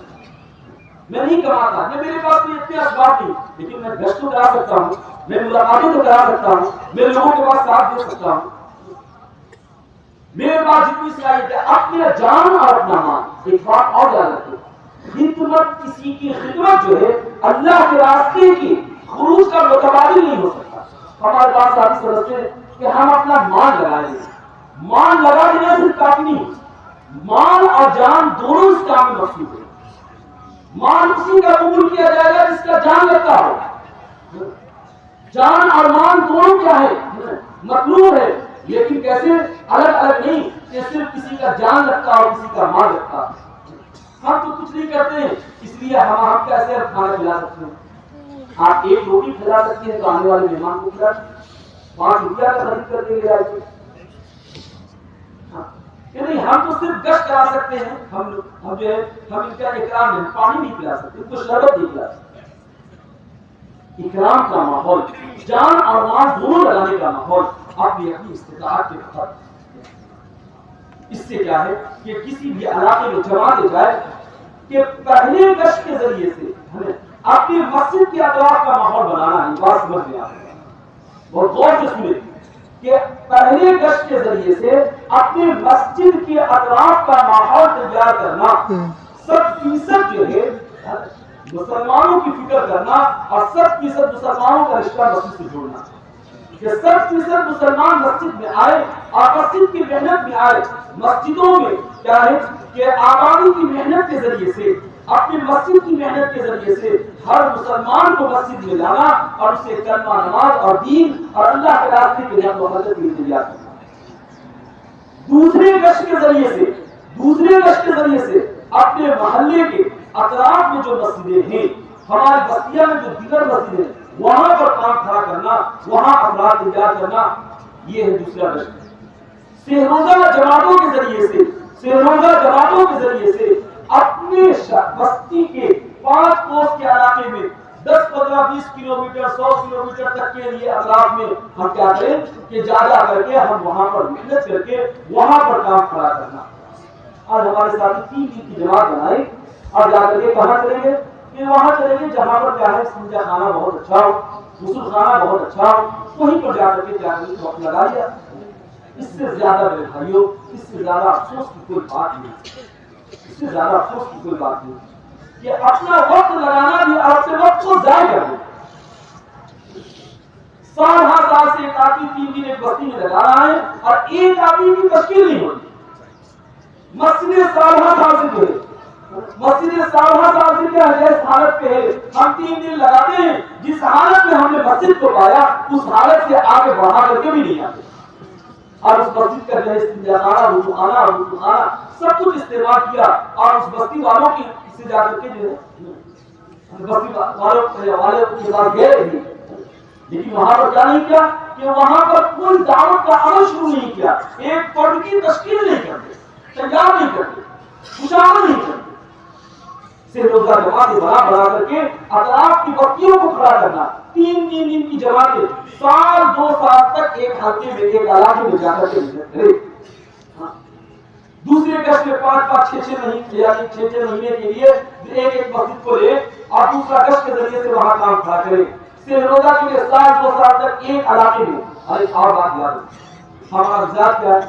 میں نہیں کراتا، میرے پاس بھی اتنے اسباب نہیں، لیکن میں گشت تو کرا سکتا ہوں، میں ملاقاتیں تو کرا سکتا ہوں، میں لوگوں کے پاس ساتھ دے سکتا ہوں۔ میرے پاس جتنی صلاحیت ہے، اپنے جان اور اپنا مال۔ ایک بات اور یاد رکھیں، خدمت، کسی کی خدمت جو ہے اللہ کے راستے کی خروج کا متبادل نہیں ہو سکتا۔ ہمارے پاس ساتھی سمجھتے ہیں کہ ہم اپنا مال لگائیں گے، مال لگا دینا صرف کافی نہیں، مال اور جان دونوں اس کام میں مقصود ہے۔ مال اسی کا قبول کیا جائے گا جس کا جان لگتا ہو، جان اور مال دونوں کیا ہے، مطلوب ہے، لیکن کیسے الگ الگ نہیں کہ صرف کسی کا جان لگتا اور کسی کا مال لگتا۔ ہم تو کچھ نہیں کرتے ہیں، اس لیے ہم کیسے کھانا کھلا سکتے ہیں؟ آپ ایک روٹی کھلا سکتے ہیں تو آنے والے مہمان کو کھلا 5 روپیہ کا خرید کر کے لے آئے تھے۔ نہیں، ہم تو صرف گشت کرا سکتے ہیں، ہم جو ہے ہم ان کا اکرام ہے، پانی نہیں پلا سکتے، ان کو شربت نہیں پلا سکتے۔ اکرام کا ماحول، جان اور مال دونوں لگانے کا ماحول اپنی استطاعت کے تحت۔ اس سے کیا ہے کہ کسی بھی علاقے میں جماعت جائے کہ پہلے گشت کے ذریعے سے ہمیں اپنی مسجد کے اطراف کا ماحول بنانا ہے۔ بات سمجھ میں آ رہی ہے، اور غور سے سنیں کہ پہلے گشت کے ذریعے سے اپنی مسجد کے اطراف کا ماحول تیار کرنا، 100% جو ہے مسلمانوں کی فکر کرنا اور 100% مسلمانوں کا رشتہ مسجد سے جوڑنا، کہ 100% مسلمان مسجد میں آئے اور مسجد کی محنت میں آئے۔ مسجدوں میں کیا ہے کہ آبادی کی محنت کے ذریعے سے، اپنی مسجد کی محنت کے ذریعے سے ہر مسلمان کو مسجد میں لانا اور اسے کلمہ، نماز اور دین اور اللہ کے راستے کے لیے مدد کے لیے تیار کرنا۔ دوسرے گشت کے ذریعے سے اپنے محلے کے اطراف میں جو مسجدیں ہیں، ہماری بستیاں میں جو دیگر مسجدیں ہیں، وہاں پر کام کھڑا کرنا، وہاں افراد تیار کرنا، یہ ہے دوسرا گشت۔ سہروزہ جماعتوں کے ذریعے سے اپنے بستی کے 5 کوس کے علاقے میں 10، 15، 20 کلومیٹر، 100 کلومیٹر تک کے لیے اطراف میں ہم کیا کریں کہ جا کر کے ہم وہاں پر محنت کر کے وہاں پر کام کھڑا کرنا۔ آج ہمارے ساتھ 3 دن کی جماعت بنائی اور جا کر کے کہاں چلیں گے کہ وہاں چلیں گے جہاں پر کیا ہے سمجھا خانہ بہت اچھا ہو، غسل خانہ بہت اچھا ہو، وہیں پر جا کر کے وقت لگا لیا۔ اس سے زیادہ میرے بھائیوں، اس سے زیادہ افسوس کی کوئی بات نہیں، کہ اپنا وقت لگانا بھی اپنے وقت کو ضائع کر دیں۔ سال ہر سال سے ایک آدمی 3 دن ایک بستی میں لگا رہا ہے اور ایک آدمی کی تشکیل نہیں ہوتی۔ مسجد سال ہر سال سے کیا ہے، جس حالت پہ ہے ہم 3 دن لگاتے ہیں، جس حالت میں ہم نے مسجد کو پایا اس حالت سے آگے بڑھا کر کے بھی نہیں آتے، اور اس مسجد کا جو ہے وضو خانہ سب کچھ استعمال کیا، اور اس بستی والوں کی سے جا کر کے جو ہے بستی والے کے پاس گئے، لیکن وہاں پر کیا نہیں کیا کہ وہاں پر کوئی دعوت کا عمل شروع نہیں کیا، ایک فرد کی تشکیل نہیں کرتے، تیار نہیں کرتے، مشاورت نہیں کرتے۔ روزہ جماعتیں بنا کر کے اطراف کی بستیوں کو کھڑا کرنا، 3 دن کی جماعتیں، سال 2 سال تک ایک حلقے میں ایک علاقے میں جا کر کے محنت کرے۔ دوسرے گشت میں 5-5، 6-6 مہینے کے لیے ایک مسجد کو لے اور دوسرا گشت کے ذریعے سے وہاں کام کھڑا کرے۔ روزہ کے لیے سال 2 سال تک ایک علاقے میں۔ اور ایک اور بات یاد رکھیں، ہمارا مزاج کیا ہے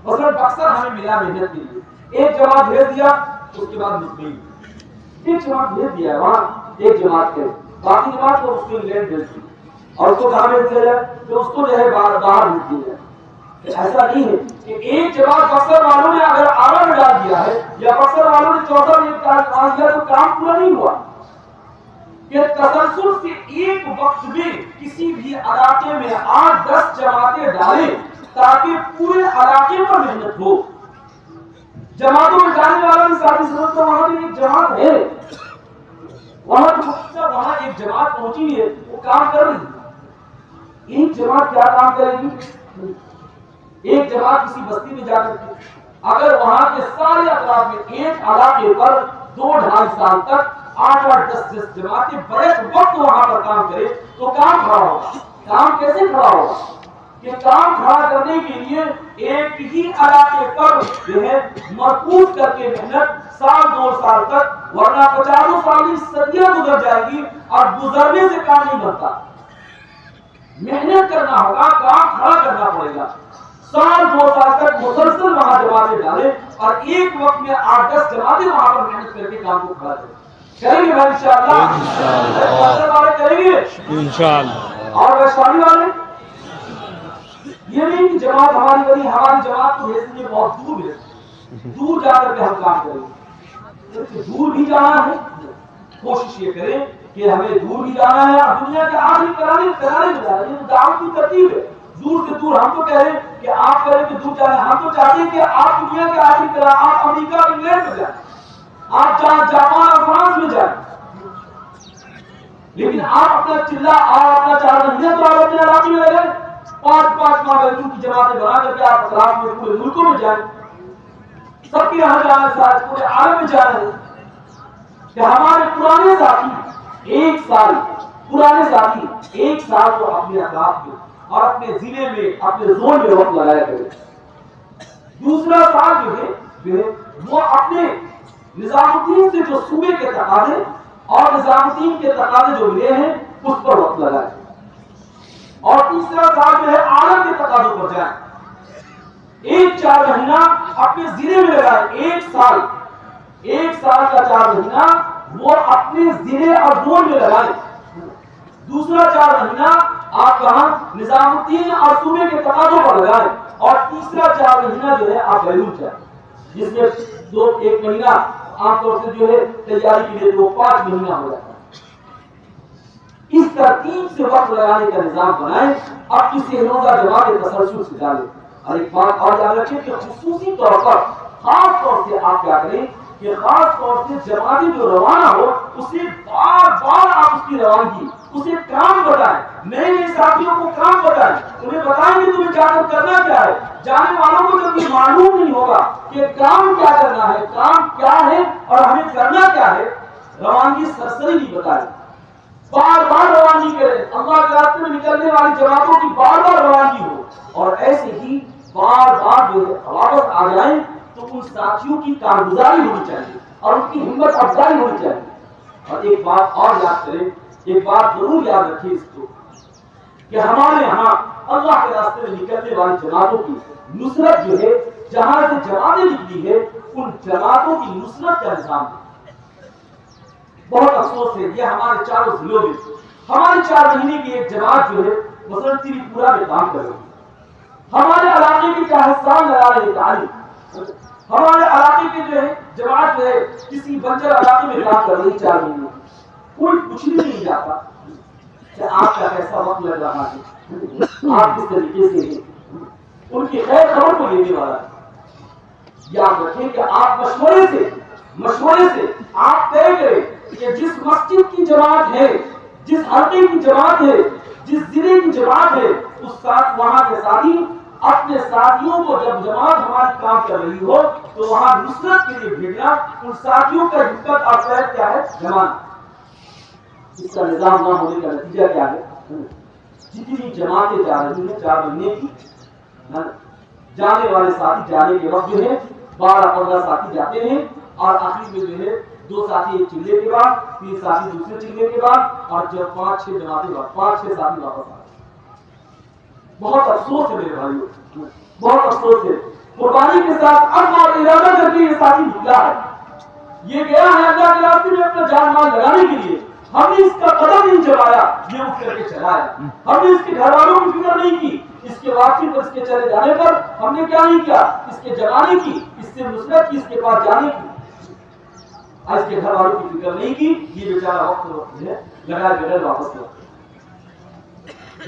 مثلا بکسر ہمیں ملا محنت کے لیے، ایک جماعت بھیج دیا اس کے بعد مسلم، ایک جماعت بھیج دیا ہے وہاں ایک جماعت کے، باقی جماعت کو اس کو انگلینڈ بھیج دی اور اس کو کہاں بھیج دیا جائے تو اس کو جو ہے باہر بھیج دیا جائے۔ ایسا نہیں ہے کہ ایک جماعت بکسر والوں نے اگر آرا میں ڈال دیا ہے یا بکسر والوں نے چوتھا میں ڈال دیا تو کام پورا نہیں ہوا، کہ تسلسل سے ایک وقت میں کسی بھی علاقے میں 8-10 جماعتیں ڈالیں تاکہ پورے علاقے پر محنت ہو۔ جماعتوں میں جانے والا بھی ساتھی سمجھتا وہاں بھی ایک جماعت ہے، وہاں ایک جماعت پہنچی ہے وہ کام کر رہی ہے۔ ایک جماعت کیا کام کرے گی؟ ایک جماعت کسی بستی میں جا سکتی ہے، اگر وہاں کے سارے اطراف میں ایک علاقے پر 2-2.5 سال تک 8-10 جماعتیں بیک وقت وہاں پر کام کرے تو کام کھڑا ہوگا۔ کام کیسے کھڑا ہوگا؟ کہ کام کھڑا کرنے کے لیے ایک ہی علاقے پر جو ہے مرکوز کر کے محنت 1-2 سال تک، ورنہ 50 سال کی صدیاں گزر جائے گی اور گزرنے سے کام نہیں بنتا۔ محنت کرنا ہوگا، کام کھڑا کرنا پڑے گا، 1-2 سال تک مسلسل وہاں جماعتیں ڈالیں اور ایک وقت میں 8-10 جماعتیں وہاں پر محنت کر کے کام کو کھڑا کریں۔ کریں گے بھائی انشاءاللہ والے کریں گے انشاءاللہ، اور ویشالی والے یہ نہیں کہ جماعت ہماری بڑی، ہماری جماعت کو بھیجنے میں بہت دور ہے، دور جا کر کے ہم کام کریں گے۔ دور بھی جانا ہے، کوشش یہ کریں کہ ہمیں دور بھی جانا ہے اور دنیا کے آخری کرانے میں جانا ہے، یہ دعوت کی ترتیب ہے۔ دور سے دور ہم تو کہہ رہے ہیں کہ آپ کریں کہ دور جانا، ہم تو چاہتے ہیں کہ آپ دنیا کے آخری کرا، آپ امریکہ انگلینڈ میں جائیں، آپ جاپان اور فرانس میں جائیں، لیکن آپ اپنا چلہ آپ اپنا 4 مہینے تو آپ اپنے علاقے میں لگے 5-5 ماہ کی جماعتیں بنا کر کے آپ اطراف میں پورے ملکوں میں جائیں، سب کے یہاں جانا ہے، پورے عالم میں جانا ہے۔ کہ ہمارے پرانے ساتھی ایک سال کو اپنے اطراف میں اور اپنے ضلع میں اپنے زون میں وقت لگایا کرے، دوسرا سال جو ہے وہ اپنے نظام الدین سے جو صوبے کے تقاضے اور نظام الدین کے تقاضے جو ملے ہیں اس پر وقت لگائے، اور تیسرا سال جو ہے عالم کے تقاضوں پر جائیں۔ 4 مہینہ اپنے ضلع میں لگائے، ایک سال کا 4 مہینہ وہ اپنے ضلع اور زون میں لگائے، دوسرا 4 مہینہ آپ کہاں نظام الدین اور صوبے کے تقاضوں پر لگائیں، اور تیسرا 4 مہینہ جو ہے آپ بیرون جائیں، جس میں 1 مہینہ عام طور سے جو ہے تیاری کے لیے 5 مہینہ ہو جاتا ہے۔ اس ترتیب سے وقت لگانے کا نظام بنائیں، اب کسی روزہ جماعت تسلسل سے ڈالیں۔ اور ایک بات اور یاد رکھیں کہ خصوصی طور پر خاص طور سے آپ کیا کریں کہ خاص طور سے جماعتیں جو روانہ ہو اسے بار بار آپ اس کی روانگی، اسے کام بتائیں، نئے ساتھیوں کو کام بتائیں، انہیں بتائیں کہ تمہیں جا کر کرنا کیا ہے۔ جانے والوں کو جب یہ معلوم نہیں ہوگا کہ کام کیا کرنا ہے، کام کیا ہے اور ہمیں کرنا کیا ہے، روانگی سرسری نہیں بتائیں، بار بار روانگی کریں، اللہ کے راستے میں نکلنے والی جماعتوں کی بار بار روانگی ہو، اور ایسے ہی بار بار جو واپس آ جائیں تو ان ساتھیوں کی کارگزاری ہونی چاہیے اور ان کی ہمت افزائی ہونی چاہیے۔ اور ایک بات اور یاد کریں، ایک بات ضرور یاد رکھیں اس کو کہ ہمارے یہاں اللہ کے راستے میں نکلنے والی جماعتوں کی نصرت جو ہے، جہاں سے جماعتیں نکلی ہے ان جماعتوں کی نصرت کا نظام ہے۔ بہت افسوس ہے، یہ ہمارے 4 ضلعوں میں ہماری 4 مہینے کی ایک جماعت جو ہے مثلا تریپورہ میں کام کر رہی ہے، ہمارے علاقے کی چاہستان لگا رہے تعلیم، ہمارے علاقے کے جو ہے جماعت جو ہے کسی بنجر علاقے میں کام کر رہی 4 مہینے، کوئی پوچھنے نہیں جاتا کہ آپ کا کیسا وقت لگ رہا ہے، آپ کس طریقے سے ہیں، ان کی خیر خبر کو لینے والا ہے۔ یاد رکھیں کہ آپ مشورے سے آپ طے کریں کہ جس مسجد کی جماعت ہے، جس حلقے کی جماعت ہے، جس ضلع کی جماعت ہے، اس ساتھ وہاں کے ساتھی اپنے ساتھیوں کو جب جماعت ہماری کام کر رہی ہو تو وہاں نصرت کے لیے بھیجنا، ان ساتھیوں کا حکمت اور فیض کیا ہے، جماعت۔ اس کا نظام نہ ہونے کا نتیجہ کیا ہے، جتنی جماعتیں جا رہی ہیں 4 مہینے کی، جانے والے ساتھی جانے کے وقت جو ہے 12-15 ساتھی جاتے ہیں اور آخر میں جو ہے 2 ساتھی ایک چلے کے بعد، 3 ساتھی دوسرے چلے کے بعد، اور جب 5-6 جماعتیں 5-6 ساتھی واپس آتے ہیں۔ بہت افسوس ہے میرے بھائیوں، بہت افسوس ہے قربانی کے ساتھ عزم اور ارادہ کر کے یہ ساتھی نکلا ہے، یہ گیا ہے اللہ کے راستے میں اپنا جان مال لگانے کے لیے. ہم نے اس کا قدم نہیں جمایا، یہ اٹھ کر کے چلا ہے. ہم نے اس کے گھر والوں کی فکر نہیں کی، اس کے واپسی پر، اس کے چلے جانے پر ہم نے کیا نہیں کیا، اس کے جگانے کی، اس سے نصرت کی، اس کے پاس جانے کی. آج کے گھر والوں کی فکر نہیں کی، یہ بیچارہ وقت ہے لگائے بغیر واپس لوٹ.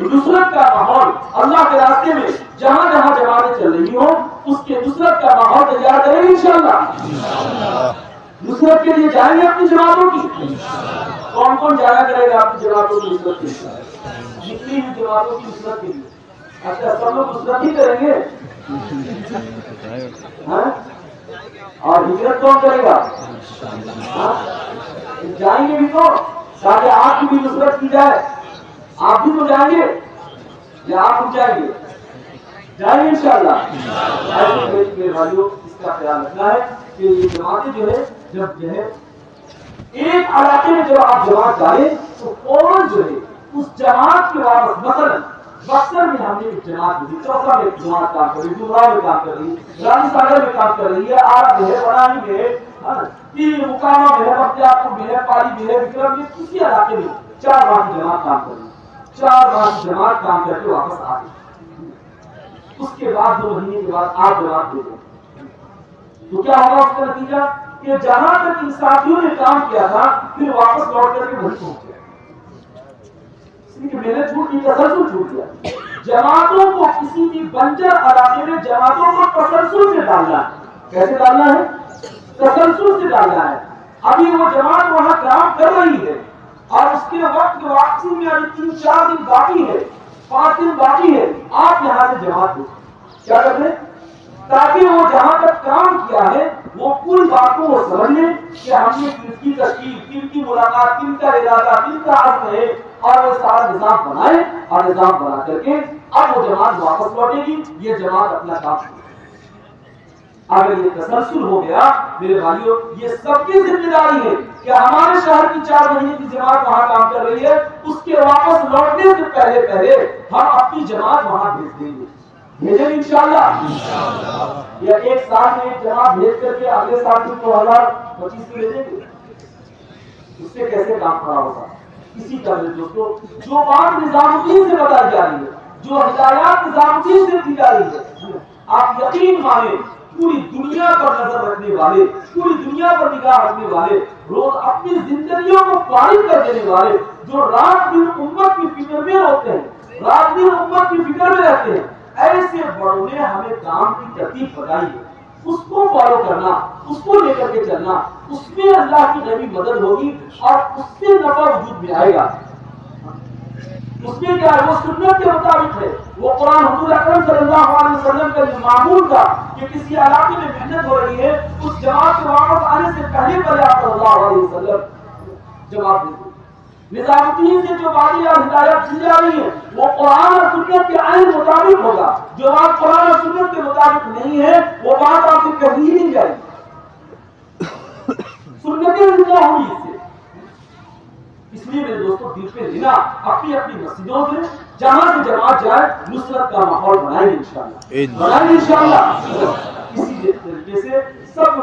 نصرت کا ماحول اللہ کے راستے میں جہاں جہاں جماعتیں چل رہی ہوں، اس کے نصرت کا ماحول تیار کریں گے انشاءاللہ. نصرت کے لیے جائیں گے اپنی جماعتوں کی. کون کون جایا کرے گا اپنی جماعتوں کی نصرت کے لیے؟ جتنی بھی جماعتوں کی نصرت کے لیے. اچھا سب لوگ نصرت ہی کریں گے اور ہجرت کون کرے گا؟ جائیں گے بھی تو تاکہ آپ کی بھی نصرت کی جائے. آپ بھی تو جائیں گے یا آپ بھی جائیں گے؟ جائیں گے انشاءاللہ. میرے بھائیوں اس کا خیال رکھنا ہے کہ یہ جماعتیں جو ہے جب جو ہے ایک علاقے میں جب آپ جماعت ڈالیں تو فوراً جو ہے اس جماعت کے واپس، مثلا بکسر میں ہم نے ایک جماعت دی، چوسا میں ایک جماعت کام کر رہی ہے، ڈومرا میں کام کر رہی ہے، رانی ساگر میں کام کر رہی ہے، آرا میں ہے، بڑانی میں ہے، تین مقامہ میں ہے، بختیار پور میں ہے، پالی میں ہے، وکرم میں، کسی علاقے میں 4 ماہ کی جماعت کام کر رہی ہے. 4 ماہ کی جماعت کام کر کے واپس آ گئی. اس کے بعد 2 مہینے کے بعد آپ جماعت دے دیں تو کیا ہوگا اس کا نتیجہ کہ جہاں تک ان ساتھیوں نے کام کیا تھا پھر واپس لوٹ کر کے وہیں پہنچ گیا. اس لیے کہ محنت چھوٹ گئی، تسلسل چھوٹ گیا. جماعتوں کو کسی بھی بنجر علاقے میں جماعتوں کو تسلسل سے ڈالنا ہے. کیسے ڈالنا ہے؟ تسلسل سے ڈالنا ہے. ابھی وہ جماعت وہاں کام کر رہی ہے اور اس کے وقت کی واپسی میں ابھی 3-4 دن باقی ہے، 5 دن باقی ہے. آپ یہاں سے جماعت دیں کیا کر دیں تاکہ وہ جہاں تک کام کیا ہے وہ پوری بات کو وہ سمجھ لیں کہ ہم نے کن کی تشکیل، کن کی ملاقات، کن کا ارادہ، کن کا عزم ہے، اور وہ سارا نظام بنائے اور نظام بنا کر کے اب وہ جماعت واپس لوٹے گی. یہ جماعت اپنا کام کرے. اگر یہ تسلسل ہو گیا میرے بھائیوں، یہ سب کی ذمہ داری ہے کہ ہمارے شہر کی 4 مہینے کی جماعت وہاں کام کر رہی ہے، اس کے واپس لوٹنے سے پہلے ہم اپنی جماعت وہاں بھیج دیں گے. بھیجیں انشاءاللہ. یا ایک سال میں ایک جماعت بھیج کر کے اگلے سال بھی 2025 میں بھیجیں گے؟ اس سے کیسے کام کھڑا ہوگا؟ اسی طرح دوستوں جو بات نظام الدین سے بتائی جا رہی ہے، جو ہدایات نظام الدین سے دی جا رہی ہے، آپ یقین مانیں پوری دنیا پر نظر رکھنے والے، پوری دنیا پر نگاہ رکھنے والے، روز اپنی زندگیوں کو فارغ کر دینے والے، جو رات دن امت کی فکر میں ہوتے ہیں، رات دن امت کی فکر میں رہتے ہیں، ایسے بڑوں نے ہمیں کام کی ترتیب بتائی ہے. اس کو فالو کرنا، اس کو لے کر کے چلنا، اس میں اللہ کی غیبی مدد ہوگی اور اس سے نفع وجود میں آئے گا. اس میں کیا ہے؟ وہ سنت کے مطابق ہے. وہ قرآن حضور اکرم صلی اللہ علیہ وسلم کا جو معمول تھا کہ کسی علاقے میں محنت ہو رہی ہے، اس جماعت کے واپس آنے سے پہلے آپ صلی اللہ علیہ وسلم جواب دیں. نظام الدین سے جو باتیں اور ہدایت دی جا رہی ہیں وہ قرآن اور سنت کے عین مطابق ہوگا. جو بات قرآن اور سنت کے مطابق نہیں ہے وہ بات آپ سے کبھی نہیں جائے گی. سنتیں زندہ ہوئی اس سے. اس لیے میرے دوستوں دل پہ لینا، اپنی اپنی مسجدوں سے جہاں سے جماعت جائے نصرت کا ماحول بنائیں گے انشاءاللہ. اسی طریقے سے سب